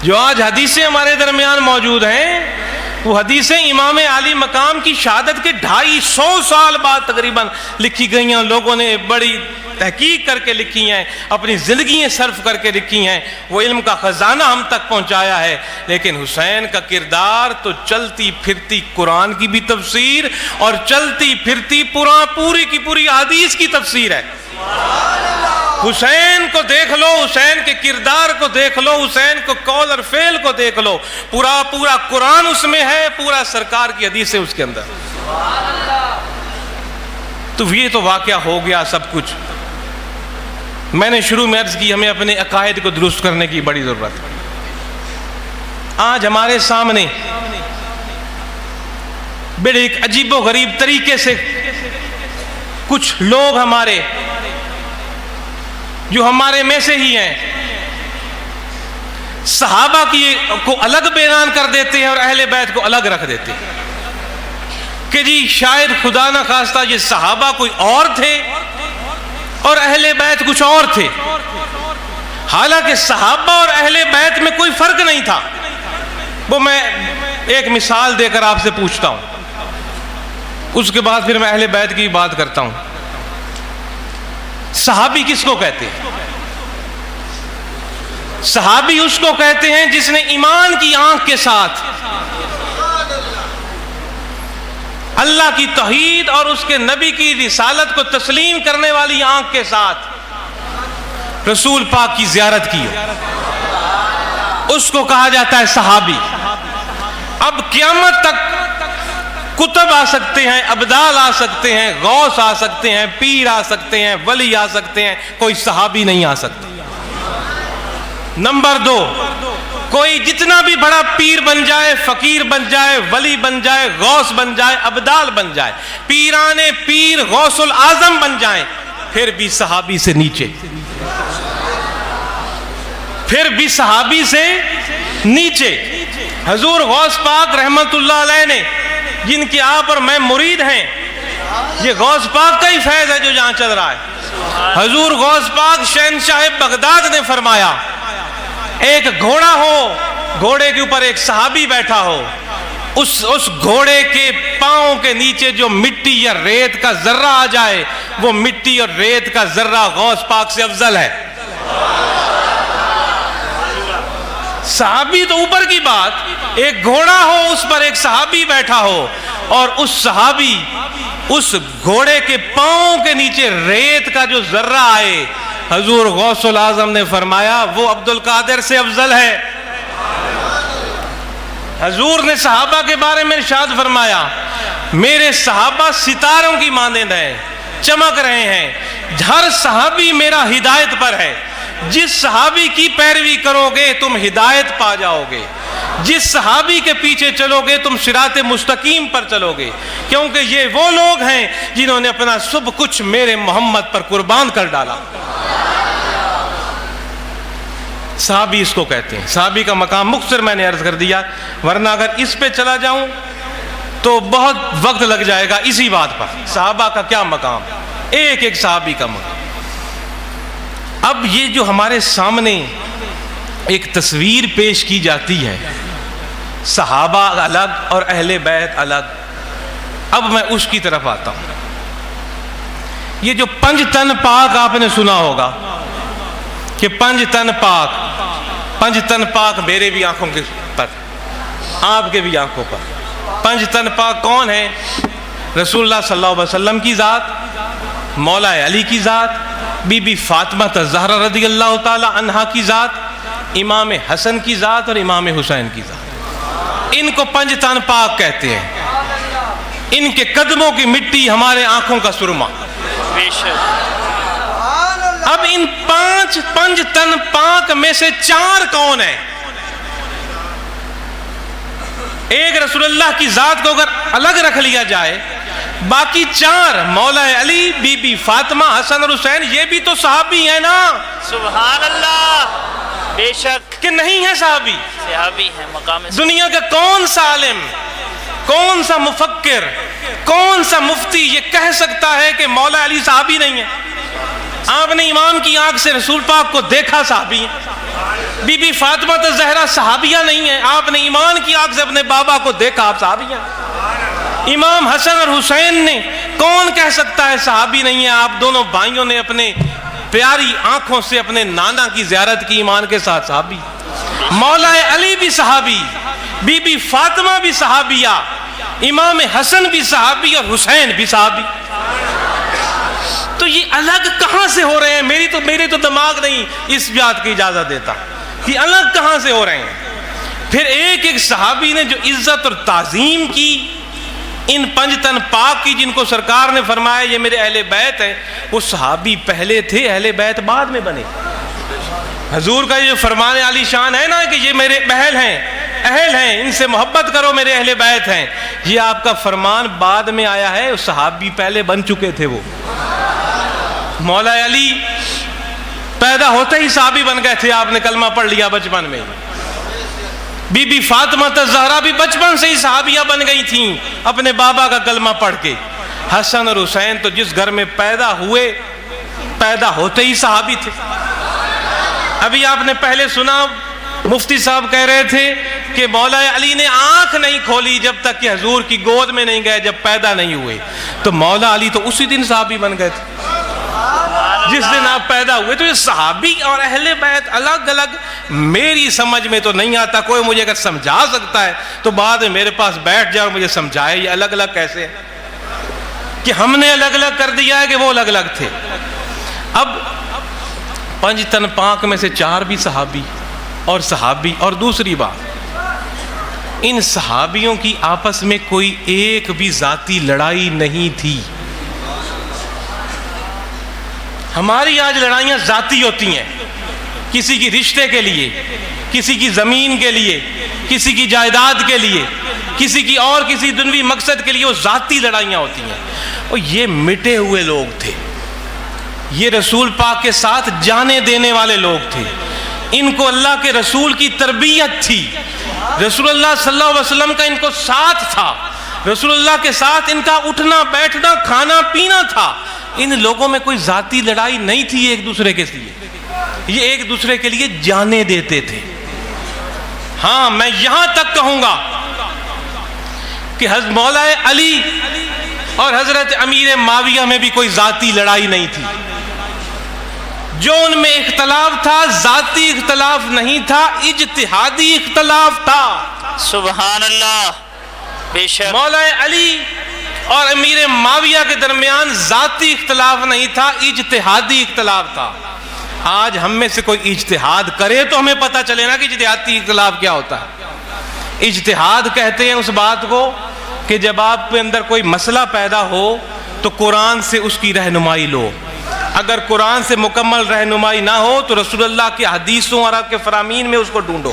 [SPEAKER 3] جو آج حدیثیں ہمارے درمیان موجود ہیں وہ حدیثیں امام عالی مقام کی شہادت کے 250 سال بعد تقریباً لکھی گئی ہیں. لوگوں نے بڑی تحقیق کر کے لکھی ہیں، اپنی زندگیاں صرف کر کے لکھی ہیں، وہ علم کا خزانہ ہم تک پہنچایا ہے. لیکن حسین کا کردار تو چلتی پھرتی قرآن کی بھی تفسیر اور چلتی پھرتی پوری کی پوری حدیث کی تفسیر ہے. حسین کو دیکھ لو، حسین کے کردار کو دیکھ لو، حسین کو قول اور فعل کو دیکھ لو، پورا قرآن اس میں ہے، پورا سرکار کی حدیث ہے اس کے اندر. تو یہ تو واقعہ ہو گیا سب کچھ. میں نے شروع میں عرض کی ہمیں اپنے عقائد کو درست کرنے کی بڑی ضرورت ہے. آج ہمارے سامنے بڑے ایک عجیب و غریب طریقے سے کچھ لوگ ہمارے جو ہمارے میں سے ہی ہیں صحابہ کی کو الگ بیان کر دیتے ہیں اور اہل بیت کو الگ رکھ دیتے ہیں. کہ جی شاید خدا نہ خواستہ یہ صحابہ کوئی اور تھے اور اہل بیت کچھ اور تھے، حالانکہ صحابہ اور اہل بیت میں کوئی فرق نہیں تھا۔ وہ میں ایک مثال دے کر آپ سے پوچھتا ہوں، اس کے بعد پھر میں اہل بیت کی بات کرتا ہوں۔ صحابی کس کو کہتے ہیں؟ صحابی اس کو کہتے ہیں جس نے ایمان کی آنکھ کے ساتھ اللہ کی توحید اور اس کے نبی کی رسالت کو تسلیم کرنے والی آنکھ کے ساتھ رسول پاک کی زیارت کی ہو، اس کو کہا جاتا ہے صحابی۔ اب قیامت تک کتب آ سکتے ہیں، ابدال آ سکتے ہیں، غوث آ سکتے ہیں، پیر آ سکتے ہیں، ولی آ سکتے ہیں، کوئی صحابی نہیں آ سکتا۔ نمبر 2، کوئی جتنا بھی بڑا پیر بن جائے، فقیر بن جائے، ولی بن جائے، غوث بن جائے، ابدال بن جائے، پیران پیر غوث العظم بن جائیں، پھر بھی صحابی سے نیچے، پھر بھی صحابی سے نیچے۔ حضور غوث پاک رحمت اللہ علیہ نے، جن کے آپ اور میں مرید ہیں، یہ غوث پاک کا ہی فیض ہے جو جہاں چل رہا ہے۔ حضور غوث پاک شہنشاہ بغداد نے فرمایا، ایک گھوڑا ہو، گھوڑے کے اوپر ایک صحابی بیٹھا ہو، اس گھوڑے کے پاؤں کے نیچے جو مٹی یا ریت کا ذرہ آ جائے، وہ مٹی اور ریت کا ذرہ غوث پاک سے افضل ہے۔ صحابی تو اوپر کی بات، ایک گھوڑا ہو، اس پر ایک صحابی بیٹھا ہو، اور اس صحابی، اس گھوڑے کے پاؤں کے نیچے ریت کا جو ذرہ آئے، حضور غوث العظم نے فرمایا وہ عبد القادر سے افضل ہے۔ حضور نے صحابہ کے بارے میں ارشاد فرمایا، میرے صحابہ ستاروں کی مانند ہیں، چمک رہے ہیں، ہر صحابی میرا ہدایت پر ہے، جس صحابی کی پیروی کرو گے تم ہدایت پا جاؤ گے، جس صحابی کے پیچھے چلو گے تم صراط مستقیم پر چلو گے، کیونکہ یہ وہ لوگ ہیں جنہوں نے اپنا سب کچھ میرے محمد پر قربان کر ڈالا۔ صحابی اس کو کہتے ہیں۔ صحابی کا مقام مختصر میں نے عرض کر دیا، ورنہ اگر اس پہ چلا جاؤں تو بہت وقت لگ جائے گا اسی بات پر، صحابہ کا کیا مقام، ایک ایک صحابی کا مقام۔ اب یہ جو ہمارے سامنے ایک تصویر پیش کی جاتی ہے، صحابہ الگ اور اہل بیت الگ، اب میں اس کی طرف آتا ہوں۔ یہ جو 5 تن پاک آپ نے سنا ہوگا کہ 5 تن پاک، 5 تن پاک میرے بھی آنکھوں کے پر، آپ کے بھی آنکھوں پر۔ 5 تن پاک کون ہیں؟ رسول اللہ صلی اللہ علیہ وسلم کی ذات، مولا علی کی ذات، بی بی فاطمہ الزہرا رضی اللہ تعالی عنہا کی ذات، امام حسن کی ذات اور امام حسین کی ذات۔ ان کو 5 تن پاک کہتے ہیں۔ ان کے قدموں کی مٹی ہمارے آنکھوں کا سرما۔ اب ان 5 تن پاک میں سے 4 کون ہیں؟ ایک رسول اللہ کی ذات کو اگر الگ رکھ لیا جائے، باقی 4 مولا علی، بی بی فاطمہ، حسن اور حسین، یہ بھی تو صحابی ہیں نا؟
[SPEAKER 5] سبحان اللہ، بے شک
[SPEAKER 3] کہ نہیں ہے صحابی؟
[SPEAKER 5] صحابی ہیں، مقام
[SPEAKER 3] دنیا کا کون سا عالم، کون سا مفکر، کون سا مفتی یہ کہہ سکتا ہے کہ مولا علی صحابی نہیں ہے؟ آپ نے امام کی آنکھ سے رسول پاک کو دیکھا، صحابی ہیں۔ بی بی فاطمہ الزہرا صحابیہ نہیں ہے، آپ نے ایمان کی آنکھ سے اپنے بابا کو دیکھا، آپ صحابی ہیں۔ امام حسن اور حسین نے، کون کہہ سکتا ہے صحابی نہیں ہے؟ آپ دونوں بھائیوں نے اپنے پیاری آنکھوں سے اپنے نانا کی زیارت کی، ایمان کے ساتھ صحابی۔ مولا علی بھی صحابی، بی بی فاطمہ بھی صحابیہ، امام حسن بھی صحابی اور حسین بھی صحابی۔ تو یہ الگ کہاں سے ہو رہے ہیں؟ میرے تو دماغ نہیں اس بات کی اجازت دیتا، یہ الگ کہاں سے ہو رہے ہیں؟ پھر ایک ایک صحابی نے جو عزت اور تعظیم کی ان 5 تن پاک کی، جن کو سرکار نے فرمایا یہ میرے اہل بیت ہیں، وہ صحابی پہلے تھے، اہل بیت بعد میں بنے۔ حضور کا یہ فرمان عالی شان ہے نا کہ یہ میرے اہل ہیں، ان سے محبت کرو، میرے اہل بیت ہیں، یہ آپ کا فرمان بعد میں آیا ہے، صحابی پہلے بن چکے تھے۔ وہ مولا علی پیدا ہوتے ہی صحابی بن گئے تھے، آپ نے کلمہ پڑھ لیا بچپن میں۔ بی بی فاطمہ الزہرا بھی بچپن سے ہی صحابیہ بن گئی تھیں اپنے بابا کا کلمہ پڑھ کے. حسن اور حسین تو جس گھر میں پیدا ہوئے، پیدا ہوتے ہی صحابی تھے. ابھی آپ نے پہلے سنا مفتی صاحب کہہ رہے تھے کہ مولا علی نے آنکھ نہیں کھولی جب تک کہ حضور کی گود میں نہیں گئے، جب پیدا نہیں ہوئے. تو مولا علی تو اسی دن صحابی بن گئے تھے جس دن آپ پیدا ہوئے. تو یہ صحابی اور اہل بیت الگ الگ میری سمجھ میں تو نہیں آتا. کوئی مجھے اگر سمجھا سکتا ہے تو بعد میں میرے پاس بیٹھ جائے اور مجھے سمجھائے یہ الگ الگ کیسے ہے، کہ ہم نے الگ الگ کر دیا ہے کہ وہ الگ الگ تھے. اب 5 تن پاک میں سے 4 بھی صحابی اور صحابی. اور دوسری بات، ان صحابیوں کی آپس میں کوئی ایک بھی ذاتی لڑائی نہیں تھی. ہماری آج لڑائیاں ذاتی ہوتی ہیں، کسی کی رشتے کے لیے، کسی کی زمین کے لیے، کسی کی جائیداد کے لیے، کسی کی اور کسی دنوی مقصد کے لیے، وہ ذاتی لڑائیاں ہوتی ہیں. اور یہ مٹے ہوئے لوگ تھے، یہ رسول پاک کے ساتھ جانے دینے والے لوگ تھے. ان کو اللہ کے رسول کی تربیت تھی، رسول اللہ صلی اللہ علیہ وسلم کا ان کو ساتھ تھا، رسول اللہ کے ساتھ ان کا اٹھنا بیٹھنا کھانا پینا تھا. ان لوگوں میں کوئی ذاتی لڑائی نہیں تھی ایک دوسرے کے لیے، یہ ایک دوسرے کے لیے جانے دیتے تھے. ہاں میں یہاں تک کہوں گا کہ حضرت مولا علی اور حضرت امیر معاویہ میں بھی کوئی ذاتی لڑائی نہیں تھی. جو ان میں اختلاف تھا ذاتی اختلاف نہیں تھا، اجتہادی اختلاف تھا.
[SPEAKER 5] سبحان اللہ. بے شک
[SPEAKER 3] مولا علی اور امیر معاویہ کے درمیان ذاتی اختلاف نہیں تھا، اجتہادی اختلاف تھا. آج ہم میں سے کوئی اجتہاد کرے تو ہمیں پتہ چلے نا کہ اجتہادی اختلاف کیا ہوتا ہے. اجتہاد کہتے ہیں اس بات کو کہ جب آپ کے اندر کوئی مسئلہ پیدا ہو تو قرآن سے اس کی رہنمائی لو. اگر قرآن سے مکمل رہنمائی نہ ہو تو رسول اللہ کی حدیثوں اور آپ کے فرامین میں اس کو ڈھونڈو.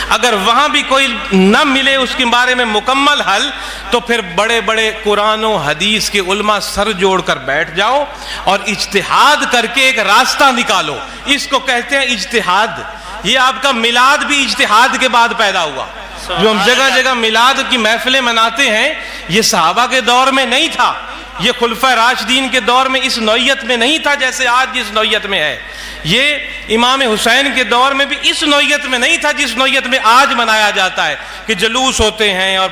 [SPEAKER 3] اگر وہاں بھی کوئی نہ ملے اس کے بارے میں مکمل حل تو پھر بڑے بڑے قرآن و حدیث کے علماء سر جوڑ کر بیٹھ جاؤ اور اجتہاد کر کے ایک راستہ نکالو. اس کو کہتے ہیں اجتہاد. یہ آپ کا میلاد بھی اجتہاد کے بعد پیدا ہوا. جو ہم جگہ جگہ میلاد کی محفلیں مناتے ہیں یہ صحابہ کے دور میں نہیں تھا، یہ خلفۂ راشدین کے دور میں اس نوعیت میں نہیں تھا جیسے آج جس نوعیت میں ہے. یہ امام حسین کے دور میں بھی اس نوعیت میں نہیں تھا جس نوعیت میں آج منایا جاتا ہے کہ جلوس ہوتے ہیں اور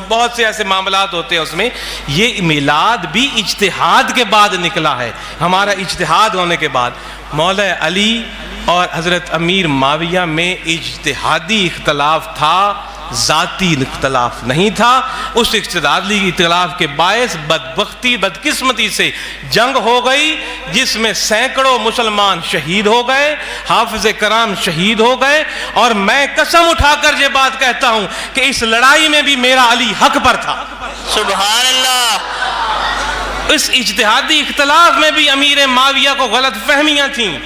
[SPEAKER 3] بہت سے ایسے معاملات ہوتے ہیں اس میں. یہ میلاد بھی اجتہاد کے بعد نکلا ہے، ہمارا اجتہاد ہونے کے بعد. مولا علی اور حضرت امیر معاویہ میں اجتہادی اختلاف تھا، ذاتی اختلاف نہیں تھا. اس اجتہادی اختلاف کے باعث بدبختی بدقسمتی سے جنگ ہو گئی جس میں سینکڑوں مسلمان شہید ہو گئے، حافظ کرام شہید ہو گئے. اور میں قسم اٹھا کر یہ بات کہتا ہوں کہ اس لڑائی میں بھی میرا علی حق پر تھا.
[SPEAKER 5] سبحان اللہ.
[SPEAKER 3] اس اجتہادی اختلاف میں بھی امیر معاویہ کو غلط فہمیاں تھیں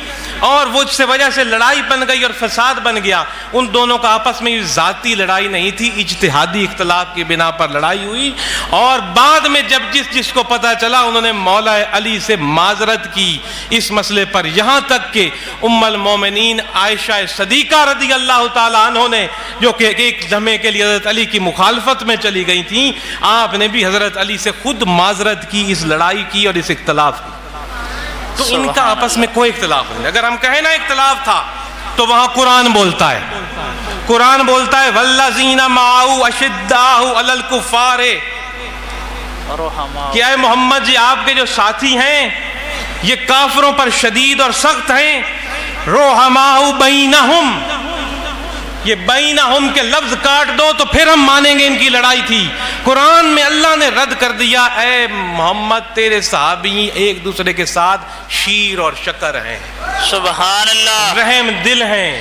[SPEAKER 3] اور وہ اس سے وجہ سے لڑائی بن گئی اور فساد بن گیا. ان دونوں کا آپس میں ذاتی لڑائی نہیں تھی، اجتہادی اختلاف کی بنا پر لڑائی ہوئی. اور بعد میں جب جس کو پتہ چلا انہوں نے مولا علی سے معذرت کی اس مسئلے پر، یہاں تک کہ ام المومنین عائشہ صدیقہ رضی اللہ تعالیٰ عنہ نے جو کہ ایک لمحے کے لیے حضرت علی کی مخالفت میں چلی گئی تھیں، آپ نے بھی حضرت علی سے خود معذرت کی، اس لڑائی کی اور اس اختلاف کی. تو ان کا آپس میں کوئی اختلاف نہیں. اگر ہم کہیں نا اختلاف تھا تو وہاں قرآن بولتا ہے، قرآن بولتا ہے وَالَّذِينَ مَعَهُ أَشِدَّاءُ عَلَى الْكُفَّارِ، کہ اے محمد جی آپ کے جو ساتھی ہیں یہ کافروں پر شدید اور سخت ہیں. رُحَمَاءُ بَيْنَهُمْ، یہ بینہم کے لفظ کاٹ دو تو پھر ہم مانیں گے ان کی لڑائی تھی. قرآن میں اللہ نے رد کر دیا اے محمد تیرے صحابی ایک دوسرے کے ساتھ شیر اور شکر ہیں،
[SPEAKER 5] سبحان اللہ،
[SPEAKER 3] رحم دل ہیں،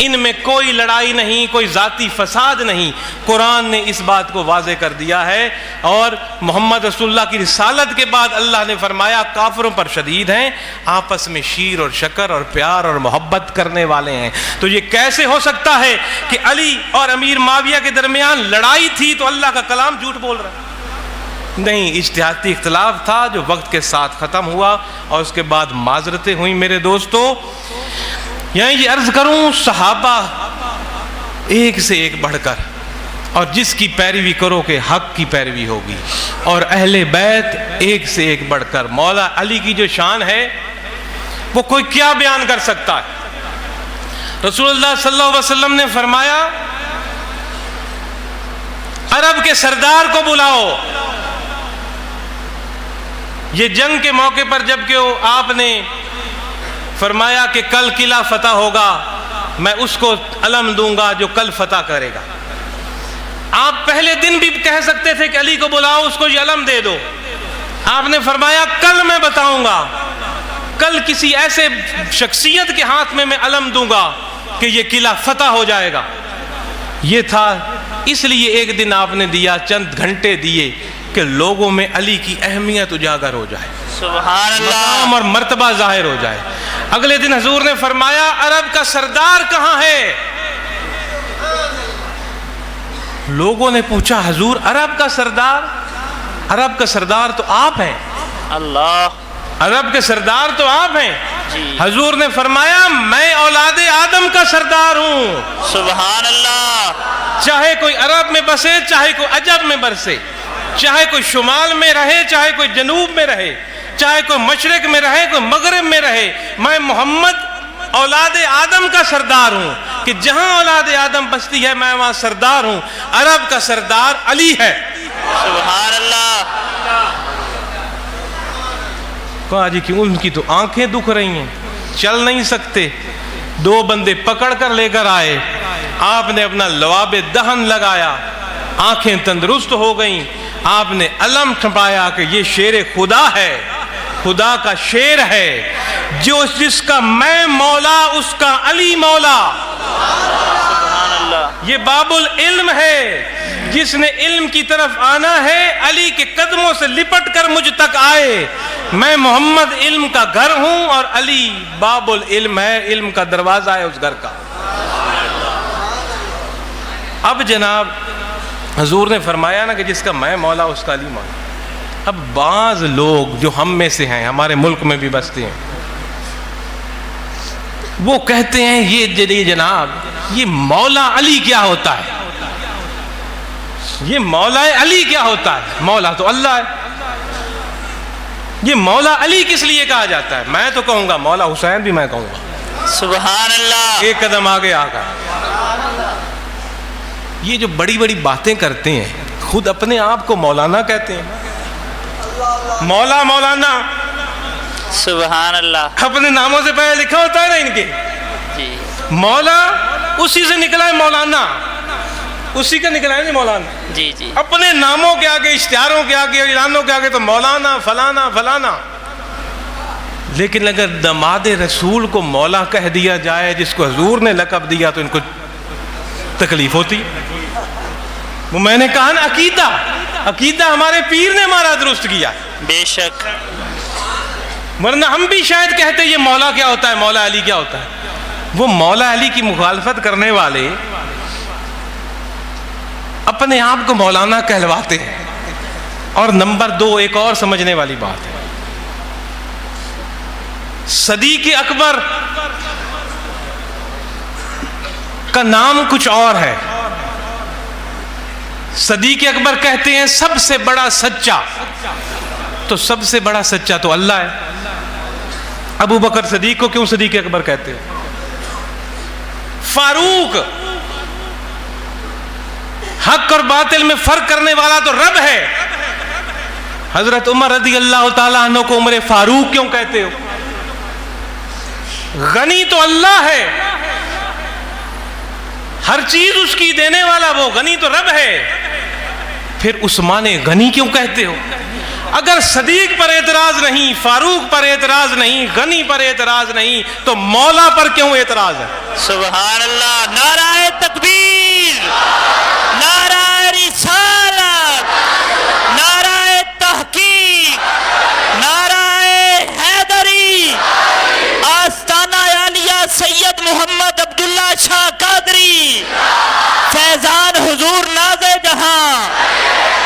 [SPEAKER 3] ان میں کوئی لڑائی نہیں، کوئی ذاتی فساد نہیں. قرآن نے اس بات کو واضح کر دیا ہے. اور محمد رسول اللہ کی رسالت کے بعد اللہ نے فرمایا کافروں پر شدید ہیں، آپس میں شیر اور شکر اور پیار اور محبت کرنے والے ہیں. تو یہ کیسے ہو سکتا ہے کہ علی اور امیر معاویہ کے درمیان لڑائی تھی تو اللہ کا کلام جھوٹ بول رہا ہے؟ نہیں، اجتہادی اختلاف تھا جو وقت کے ساتھ ختم ہوا اور اس کے بعد معذرتیں ہوئیں. میرے دوستو، یہاں یہ عرض کروں، صحابہ ایک سے ایک بڑھ کر، اور جس کی پیروی کرو کہ حق کی پیروی ہوگی، اور اہل بیت ایک سے ایک بڑھ کر۔ مولا علی کی جو شان ہے وہ کوئی کیا بیان کر سکتا ہے؟ رسول اللہ صلی اللہ علیہ وسلم نے فرمایا عرب کے سردار کو بلاؤ۔ یہ جنگ کے موقع پر جب کہ آپ نے فرمایا کہ کل قلعہ فتح ہوگا، میں اس کو علم دوں گا جو کل فتح کرے گا۔ آپ پہلے دن بھی کہہ سکتے تھے کہ علی کو بلاؤ، اس کو یہ علم دے دو۔ آپ نے فرمایا کل میں بتاؤں گا، کل کسی ایسے شخصیت کے ہاتھ میں علم دوں گا کہ یہ قلعہ فتح ہو جائے گا۔ یہ تھا، اس لیے ایک دن آپ نے دیا، چند گھنٹے دیے کہ لوگوں میں علی کی اہمیت اجاگر ہو جائے،
[SPEAKER 5] سبحان اللہ،
[SPEAKER 3] مقام اور مرتبہ ظاہر ہو جائے۔ اگلے دن حضور نے فرمایا عرب کا سردار کہاں ہے؟ لوگوں نے پوچھا حضور عرب کا سردار؟ عرب کا سردار تو آپ ہیں،
[SPEAKER 5] اللہ،
[SPEAKER 3] عرب کے سردار تو آپ ہیں۔
[SPEAKER 5] جی،
[SPEAKER 3] حضور نے فرمایا میں اولاد آدم کا سردار ہوں،
[SPEAKER 5] سبحان اللہ،
[SPEAKER 3] چاہے کوئی عرب میں بسے، چاہے کوئی عجب میں برسے، چاہے کوئی شمال میں رہے، چاہے کوئی جنوب میں رہے، چاہے کوئی مشرق میں رہے، کوئی مغرب میں رہے، میں محمد اولاد آدم کا سردار ہوں کہ جہاں اولاد آدم بستی ہے میں وہاں سردار ہوں۔ عرب کا سردار علی ہے۔
[SPEAKER 5] سبحان اللہ،
[SPEAKER 3] کہا جی کہ ان کی تو آنکھیں دکھ رہی ہیں، چل نہیں سکتے۔ دو بندے پکڑ کر لے کر آئے، آپ نے اپنا لواب دہن لگایا، آنکھیں تندرست ہو گئیں۔ آپ نے علم ٹھپایا کہ یہ شیر خدا ہے، خدا کا شیر ہے، جس کا میں مولا اس کا علی مولا۔
[SPEAKER 5] سبحان اللہ،
[SPEAKER 3] یہ باب العلم ہے، جس نے علم کی طرف آنا ہے علی کے قدموں سے لپٹ کر مجھ تک آئے۔ میں محمد علم کا گھر ہوں اور علی باب العلم ہے، علم کا دروازہ ہے اس گھر کا۔ اب جناب حضور نے فرمایا نا کہ جس کا میں مولا اس کا علی مولا۔ اب بعض لوگ جو ہم میں سے ہیں، ہمارے ملک میں بھی بستے ہیں، وہ کہتے ہیں یہ جناب یہ مولا علی کیا ہوتا ہے؟ یہ مولا علی کیا ہوتا ہے؟ مولا تو اللہ ہے، یہ مولا علی کس لیے کہا جاتا ہے؟ میں تو کہوں گا مولا حسین بھی میں کہوں گا،
[SPEAKER 5] سبحان اللہ،
[SPEAKER 3] ایک قدم آگے آ کر۔ یہ جو بڑی بڑی باتیں کرتے ہیں، خود اپنے آپ کو مولانا کہتے ہیں، مولا مولانا
[SPEAKER 5] سبحان اللہ،
[SPEAKER 3] اپنے ناموں سے پہلے لکھا ہوتا ہے نا ان کے۔
[SPEAKER 5] جی،
[SPEAKER 3] مولا اسی سے نکلا ہے مولانا، اسی کا نکلا ہے نہیں مولانا۔
[SPEAKER 5] جی جی،
[SPEAKER 3] اپنے ناموں کے آگے، اشتہاروں کے آگے، اعلانوں کے آگے تو مولانا فلانا فلانا۔ لیکن اگر داماد رسول کو مولا کہہ دیا جائے، جس کو حضور نے لقب دیا، تو ان کو تکلیف ہوتی۔ وہ میں نے کہا نا، عقیدہ ہمارے پیر نے ہمارا درست کیا،
[SPEAKER 5] بے شک،
[SPEAKER 3] ورنہ ہم بھی شاید کہتے یہ مولا کیا ہوتا ہے، مولا علی کیا ہوتا ہے۔ وہ مولا علی کی مخالفت کرنے والے اپنے آپ کو مولانا کہلواتے ہیں۔ اور نمبر دو، ایک اور سمجھنے والی بات ہے، صدیق اکبر کا نام کچھ اور ہے۔ صدیق اکبر کہتے ہیں سب سے بڑا سچا، تو سب سے بڑا سچا تو اللہ ہے۔ ابو بکر صدیق کو کیوں صدیق اکبر کہتے ہیں؟ فاروق، حق اور باطل میں فرق کرنے والا تو رب ہے۔ حضرت عمر رضی اللہ تعالیٰ عنہ کو عمر فاروق کیوں کہتے ہو؟ غنی تو اللہ ہے، ہر چیز اس کی دینے والا وہ غنی تو رب ہے، پھر عثمان غنی کیوں کہتے ہو؟ اگر صدیق پر اعتراض نہیں، فاروق پر اعتراض نہیں، غنی پر اعتراض نہیں، تو مولا پر کیوں اعتراض ہے؟
[SPEAKER 5] سبحان اللہ، نعرہ تکبیر، نعرہ رسالت، نعرہ تحقیق، نعرہ حیدری، آستانہ عالیہ سید محمد عبداللہ شاہ قادری، فیضان حضور ناز جہاں،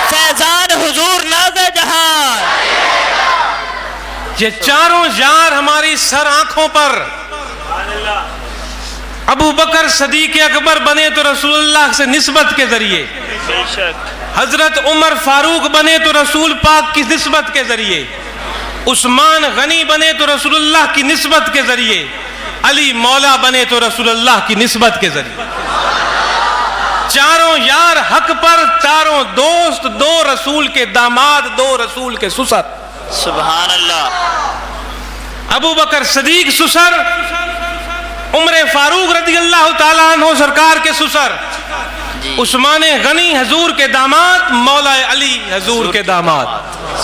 [SPEAKER 5] فیضان حضور ناز جہاں۔
[SPEAKER 3] یہ چاروں یار ہماری سر آنکھوں پر ابو بکر صدیق اکبر بنے تو رسول اللہ سے نسبت کے ذریعے،
[SPEAKER 5] بے شک،
[SPEAKER 3] حضرت عمر فاروق بنے تو رسول پاک کی نسبت کے ذریعے، عثمان غنی بنے تو رسول اللہ کی نسبت کے ذریعے، علی مولا بنے تو رسول اللہ کی نسبت کے ذریعے، چاروں یار حق پر، چاروں دوست، دو رسول کے داماد، دو رسول کے سسر۔
[SPEAKER 5] سبحان اللہ،
[SPEAKER 3] ابو بکر صدیق سسر، عمر فاروق رضی اللہ تعالیٰ عنہ سرکار کے سسر،
[SPEAKER 5] جی
[SPEAKER 3] عثمان غنی حضور کے داماد، مولا علی حضور کے داماد۔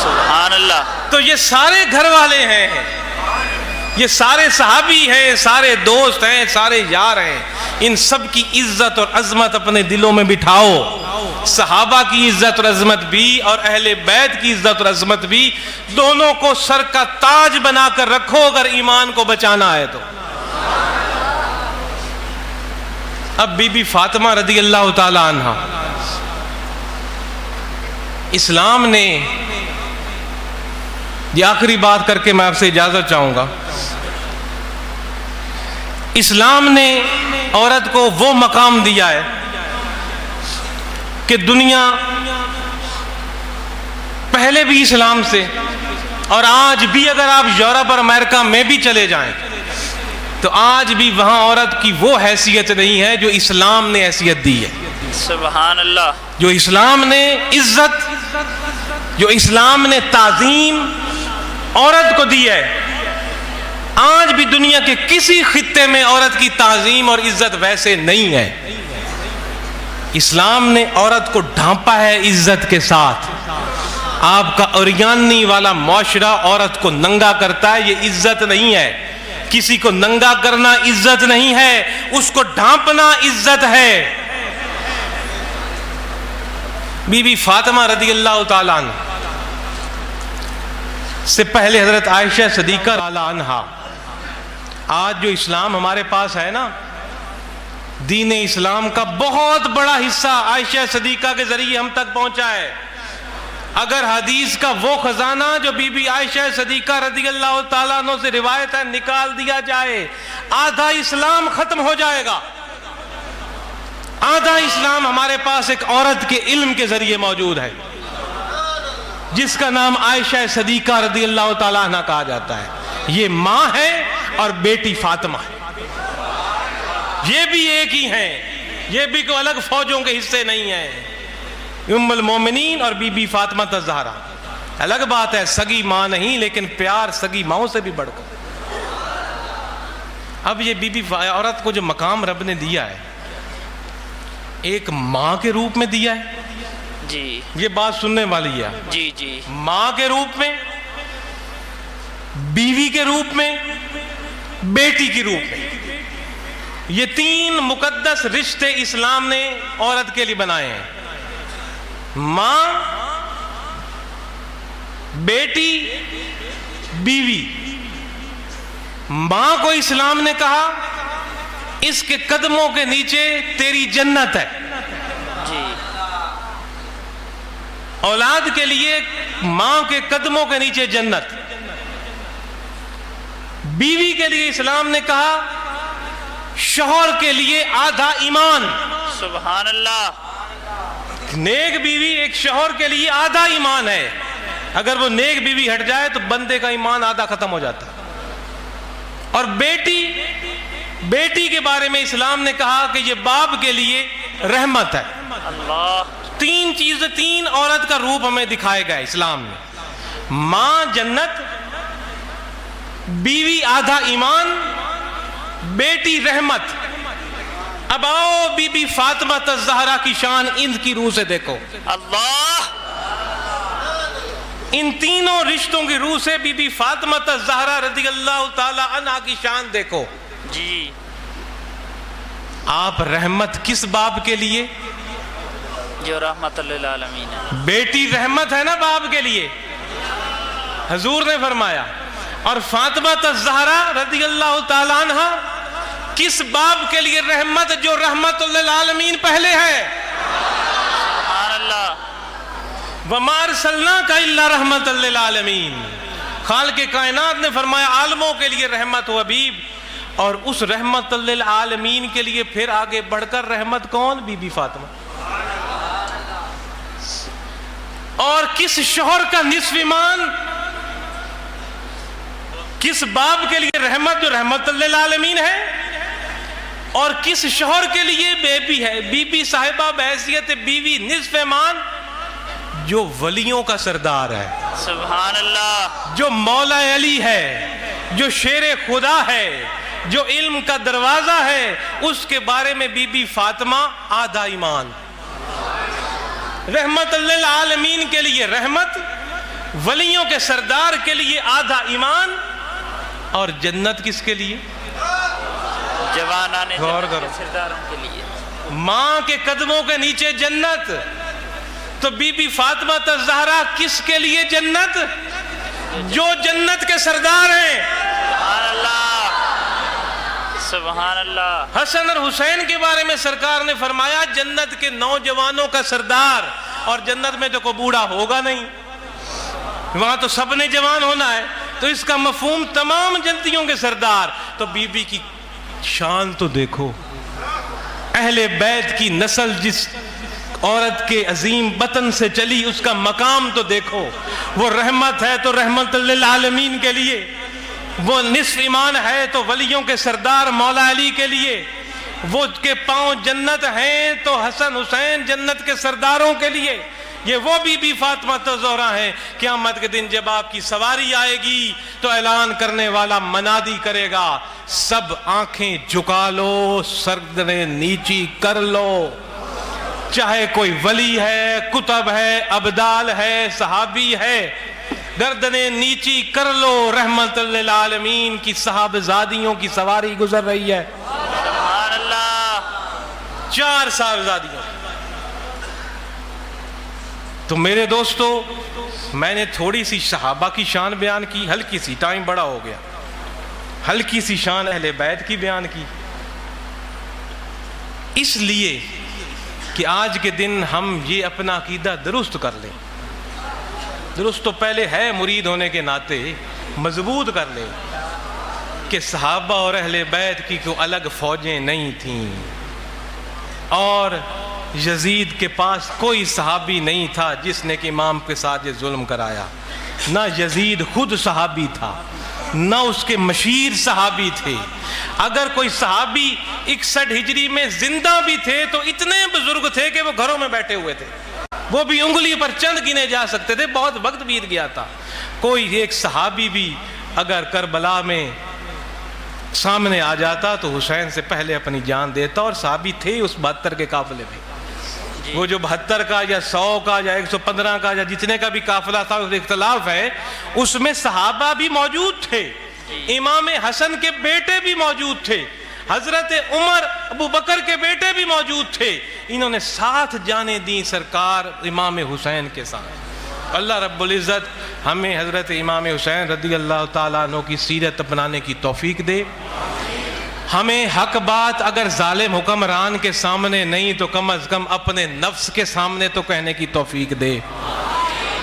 [SPEAKER 5] سبحان اللہ،
[SPEAKER 3] تو یہ سارے گھر والے ہیں، یہ سارے صحابی ہیں، سارے دوست ہیں، سارے یار ہیں۔ ان سب کی عزت اور عظمت اپنے دلوں میں بٹھاؤ، صحابہ کی عزت اور عظمت بھی اور اہل بیت کی عزت اور عظمت بھی، دونوں کو سر کا تاج بنا کر رکھو اگر ایمان کو بچانا ہے تو۔ اب بی بی فاطمہ رضی اللہ تعالی عنہ، اسلام نے، یہ آخری بات کر کے میں آپ سے اجازت چاہوں گا، اسلام نے عورت کو وہ مقام دیا ہے کہ دنیا پہلے بھی اسلام سے اور آج بھی اگر آپ یورپ اور امریکہ میں بھی چلے جائیں تو آج بھی وہاں عورت کی وہ حیثیت نہیں ہے جو اسلام نے حیثیت دی ہے۔
[SPEAKER 5] سبحان اللہ،
[SPEAKER 3] جو اسلام نے عزت، جو اسلام نے تعظیم عورت کو دی ہے، آج بھی دنیا کے کسی خطے میں عورت کی تعظیم اور عزت ویسے نہیں ہے۔ اسلام نے عورت کو ڈھانپا ہے عزت کے ساتھ۔ آپ کا اوریانی والا معاشرہ عورت کو ننگا کرتا ہے، یہ عزت نہیں ہے۔ کسی کو ننگا کرنا عزت نہیں ہے، اس کو ڈھانپنا عزت ہے۔ بی بی فاطمہ رضی اللہ تعالیٰ عنہ سے پہلے حضرت عائشہ صدیقہ رضی اللہ عنہا، آج جو اسلام ہمارے پاس ہے نا، دین اسلام کا بہت بڑا حصہ عائشہ صدیقہ کے ذریعے ہم تک پہنچا ہے۔ اگر حدیث کا وہ خزانہ جو بی بی عائشہ صدیقہ رضی اللہ تعالیٰ عنہ سے روایت ہے نکال دیا جائے، آدھا اسلام ختم ہو جائے گا۔ آدھا اسلام ہمارے پاس ایک عورت کے علم کے ذریعے موجود ہے جس کا نام عائشہ صدیقہ رضی اللہ تعالیٰ عنہ کہا جاتا ہے۔ یہ ماں ہے اور بیٹی فاطمہ ہے، یہ بھی ایک ہی ہیں، یہ بھی کوئی الگ فوجوں کے حصے نہیں ہیں۔ ام المومنین اور بی بی فاطمہ الزہرا، الگ بات ہے سگی ماں نہیں، لیکن پیار سگی ماؤں سے بھی بڑھ کر۔ اب یہ بی بی عورت کو جو مقام رب نے دیا ہے، ایک ماں کے روپ میں دیا ہے،
[SPEAKER 5] جی
[SPEAKER 3] یہ بات سننے والی ہے،
[SPEAKER 5] جی جی،
[SPEAKER 3] ماں کے روپ میں، بیوی کے روپ میں، بیٹی کے روپ میں۔ یہ تین مقدس رشتے اسلام نے عورت کے لیے بنائے ہیں، ماں، بیٹی، بیوی۔ ماں کو اسلام نے کہا اس کے قدموں کے نیچے تیری جنت ہے۔
[SPEAKER 5] جی،
[SPEAKER 3] اولاد کے لیے ماں کے قدموں کے نیچے جنت۔ بیوی کے لیے اسلام نے کہا شوہر کے لیے آدھا ایمان۔
[SPEAKER 5] سبحان اللہ،
[SPEAKER 3] نیک بیوی ایک شوہر کے لیے آدھا ایمان ہے، اگر وہ نیک بیوی ہٹ جائے تو بندے کا ایمان آدھا ختم ہو جاتا ہے۔ اور بیٹی کے بارے میں اسلام نے کہا کہ یہ باپ کے لیے رحمت ہے۔
[SPEAKER 5] اللہ،
[SPEAKER 3] تین چیزیں، تین عورت کا روپ ہمیں دکھائے گا اسلام میں، ماں جنت، بیوی آدھا ایمان، بیٹی رحمت۔ اب آؤ بی بی فاطمہ الزہرا کی شان ان کی روح سے دیکھو،
[SPEAKER 5] اللہ،
[SPEAKER 3] ان تینوں رشتوں کی روح سے بی بی فاطمہ الزہرا رضی اللہ تعالی عنہا کی شان دیکھو۔
[SPEAKER 5] جی،
[SPEAKER 3] آپ رحمت کس باپ کے لیے؟
[SPEAKER 5] جو رحمت للعالمین ہے۔
[SPEAKER 3] بیٹی رحمت ہے نا باپ کے لیے، حضور نے فرمایا۔ اور فاطمہ الزہرا رضی اللہ تعالی عنہا کس باپ کے لیے رحمت؟ جو رحمت للعالمین پہلے ہے۔
[SPEAKER 5] سبحان اللہ،
[SPEAKER 3] وَمَا أَرْسَلْنَاكَ إِلَّا رَحْمَةً لِلْعَالَمِينَ۔ خالق کائنات نے فرمایا عالموں کے لیے رحمت ہو حبیب، اور اس رحمت للعالمین کے لیے پھر آگے بڑھ کر رحمت کون؟ بی بی فاطمہ. اور کس شوہر کا نصف ایمان، کس باپ کے لیے رحمت جو رحمت للعالمین ہے، اور کس شوہر کے لیے بیبی ہے، بی بی صاحبہ بحیثیت بیوی نصف ایمان، جو ولیوں کا سردار ہے،
[SPEAKER 5] سبحان اللہ،
[SPEAKER 3] جو مولا علی ہے، جو شیر خدا ہے، جو علم کا دروازہ ہے، اس کے بارے میں بی بی فاطمہ آدھا ایمان. رحمت للعالمین کے لیے رحمت، ولیوں کے سردار کے لیے آدھا ایمان، اور جنت کس کے لیے؟
[SPEAKER 5] جوانان
[SPEAKER 3] غور
[SPEAKER 5] جنت
[SPEAKER 3] کرو.
[SPEAKER 5] کے سرداروں کے لیے.
[SPEAKER 3] ماں کے قدموں کے نیچے جنت، تو بی بی فاطمہ الزہرا کس کے لیے جنت؟ جو جنت کے سردار ہیں.
[SPEAKER 5] سبحان اللہ، سبحان اللہ.
[SPEAKER 3] حسن اور حسین کے بارے میں سرکار نے فرمایا جنت کے نوجوانوں کا سردار، اور جنت میں تو کوئی بوڑھا ہوگا نہیں، وہاں تو سب نے جوان ہونا ہے، تو اس کا مفہوم تمام جنتیوں کے سردار. تو بی بی کی شان تو دیکھو، اہل بیت کی نسل جس عورت کے عظیم بطن سے چلی، اس کا مقام تو دیکھو. وہ رحمت ہے تو رحمت للعالمین کے لیے، وہ نصف ایمان ہے تو ولیوں کے سردار مولا علی کے لیے، وہ کے پاؤں جنت ہیں تو حسن حسین جنت کے سرداروں کے لیے. یہ وہ بی بی فاطمہ الزہرا ہیں. قیامت کے دن جب آپ کی سواری آئے گی تو اعلان کرنے والا منادی کرے گا، سب آنکھیں جھکا لو، سردنیں نیچی کر لو. چاہے کوئی ولی ہے، کتب ہے، ابدال ہے، صحابی ہے، گردنیں نیچی کر لو. رحمت للعالمین کی صحابزادیوں کی سواری گزر رہی ہے.
[SPEAKER 5] سبحان اللہ.
[SPEAKER 3] 4 صحابزادیوں. تو میرے دوستو، میں نے تھوڑی سی صحابہ کی شان بیان کی، ہلکی سی، ٹائم بڑا ہو گیا، ہلکی سی شان اہل بیت کی بیان کی، اس لیے کہ آج کے دن ہم یہ اپنا عقیدہ درست کر لیں. درست تو پہلے ہے مرید ہونے کے ناطے، مضبوط کر لیں کہ صحابہ اور اہل بیت کی کوئی الگ فوجیں نہیں تھیں، اور یزید کے پاس کوئی صحابی نہیں تھا جس نے کہ امام کے ساتھ یہ ظلم کرایا. نہ یزید خود صحابی تھا، نہ اس کے مشیر صحابی تھے. اگر کوئی صحابی 61 ہجری میں زندہ بھی تھے تو اتنے بزرگ تھے کہ وہ گھروں میں بیٹھے ہوئے تھے، وہ بھی انگلی پر چند گنے جا سکتے تھے، بہت وقت بیت گیا تھا. کوئی ایک صحابی بھی اگر کربلا میں سامنے آ جاتا تو حسین سے پہلے اپنی جان دیتا، اور صحابی تھے اس 72 کے قافلے میں. وہ جو 72 کا یا 100 کا یا 115 کا یا جتنے کا بھی قافلہ تھا، اس اختلاف ہے، اس میں صحابہ بھی موجود تھے، امام حسن کے بیٹے بھی موجود تھے، حضرت عمر ابو بکر کے بیٹے بھی موجود تھے. انہوں نے ساتھ جانے دی سرکار امام حسین کے ساتھ. اللہ رب العزت ہمیں حضرت امام حسین رضی اللہ تعالیٰ عنہ کی سیرت اپنانے کی توفیق دے. ہمیں حق بات اگر ظالم حکمران کے سامنے نہیں تو کم از کم اپنے نفس کے سامنے تو کہنے کی توفیق دے.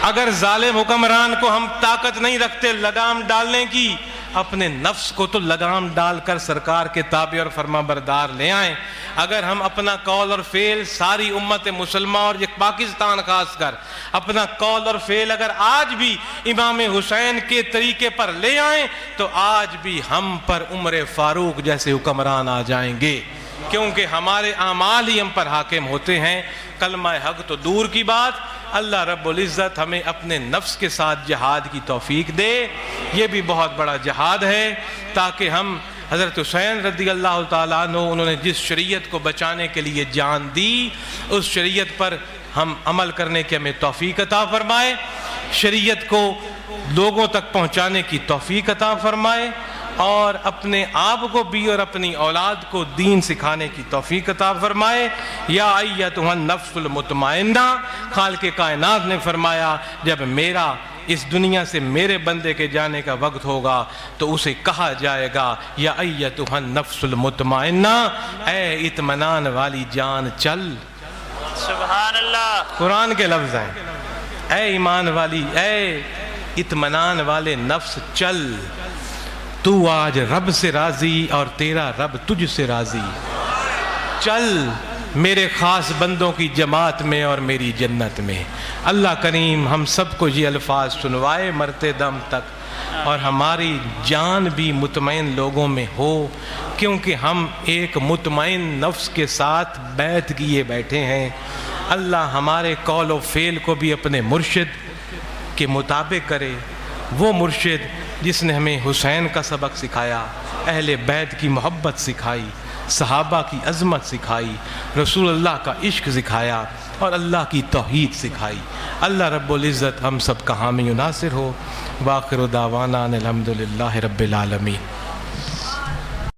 [SPEAKER 3] اگر ظالم حکمران کو ہم طاقت نہیں رکھتے لگام ڈالنے کی، اپنے نفس کو تو لگام ڈال کر سرکار کے تابع اور فرما بردار لے آئیں. اگر ہم اپنا قول اور فعل، ساری امت مسلمہ اور یہ پاکستان خاص کر اپنا قول اور فعل اگر آج بھی امام حسین کے طریقے پر لے آئیں تو آج بھی ہم پر عمر فاروق جیسے حکمران آ جائیں گے، کیونکہ ہمارے اعمال ہی ہم پر حاکم ہوتے ہیں. کلمہ حق تو دور کی بات، اللہ رب العزت ہمیں اپنے نفس کے ساتھ جہاد کی توفیق دے. یہ بھی بہت بڑا جہاد ہے تاکہ ہم حضرت حسین رضی اللہ تعالیٰ عنہ انہوں نے جس شریعت کو بچانے کے لیے جان دی، اس شریعت پر ہم عمل کرنے کی ہمیں توفیق عطا فرمائے، شریعت کو لوگوں تک پہنچانے کی توفیق عطا فرمائے، اور اپنے آپ کو بھی اور اپنی اولاد کو دین سکھانے کی توفیق عطا فرمائے. یا ایتھا النفس المطمئنہ، خالق کائنات نے فرمایا جب میرا اس دنیا سے میرے بندے کے جانے کا وقت ہوگا تو اسے کہا جائے گا یا ایتھا النفس المطمئنہ، اے اطمینان والی جان چل.
[SPEAKER 5] سبحان اللہ.
[SPEAKER 3] قرآن کے لفظ ہیں، اے ایمان والی، اے اطمینان والے نفس چل، تو آج رب سے راضی اور تیرا رب تجھ سے راضی، چل میرے خاص بندوں کی جماعت میں اور میری جنت میں۔ اللہ کریم ہم سب کو یہ الفاظ سنوائے مرتے دم تک، اور ہماری جان بھی مطمئن لوگوں میں ہو، کیونکہ ہم ایک مطمئن نفس کے ساتھ بیعت کیے بیٹھے ہیں۔ اللہ ہمارے قول و فعل کو بھی اپنے مرشد کے مطابق کرے، وہ مرشد جس نے ہمیں حسین کا سبق سکھایا، اہل بیت کی محبت سکھائی، صحابہ کی عظمت سکھائی، رسول اللہ کا عشق سکھایا اور اللہ کی توحید سکھائی۔ اللہ رب العزت ہم سب کا حامی و ناصر ہو۔ وآخر دعوانا ان الحمدللہ رب العالمین۔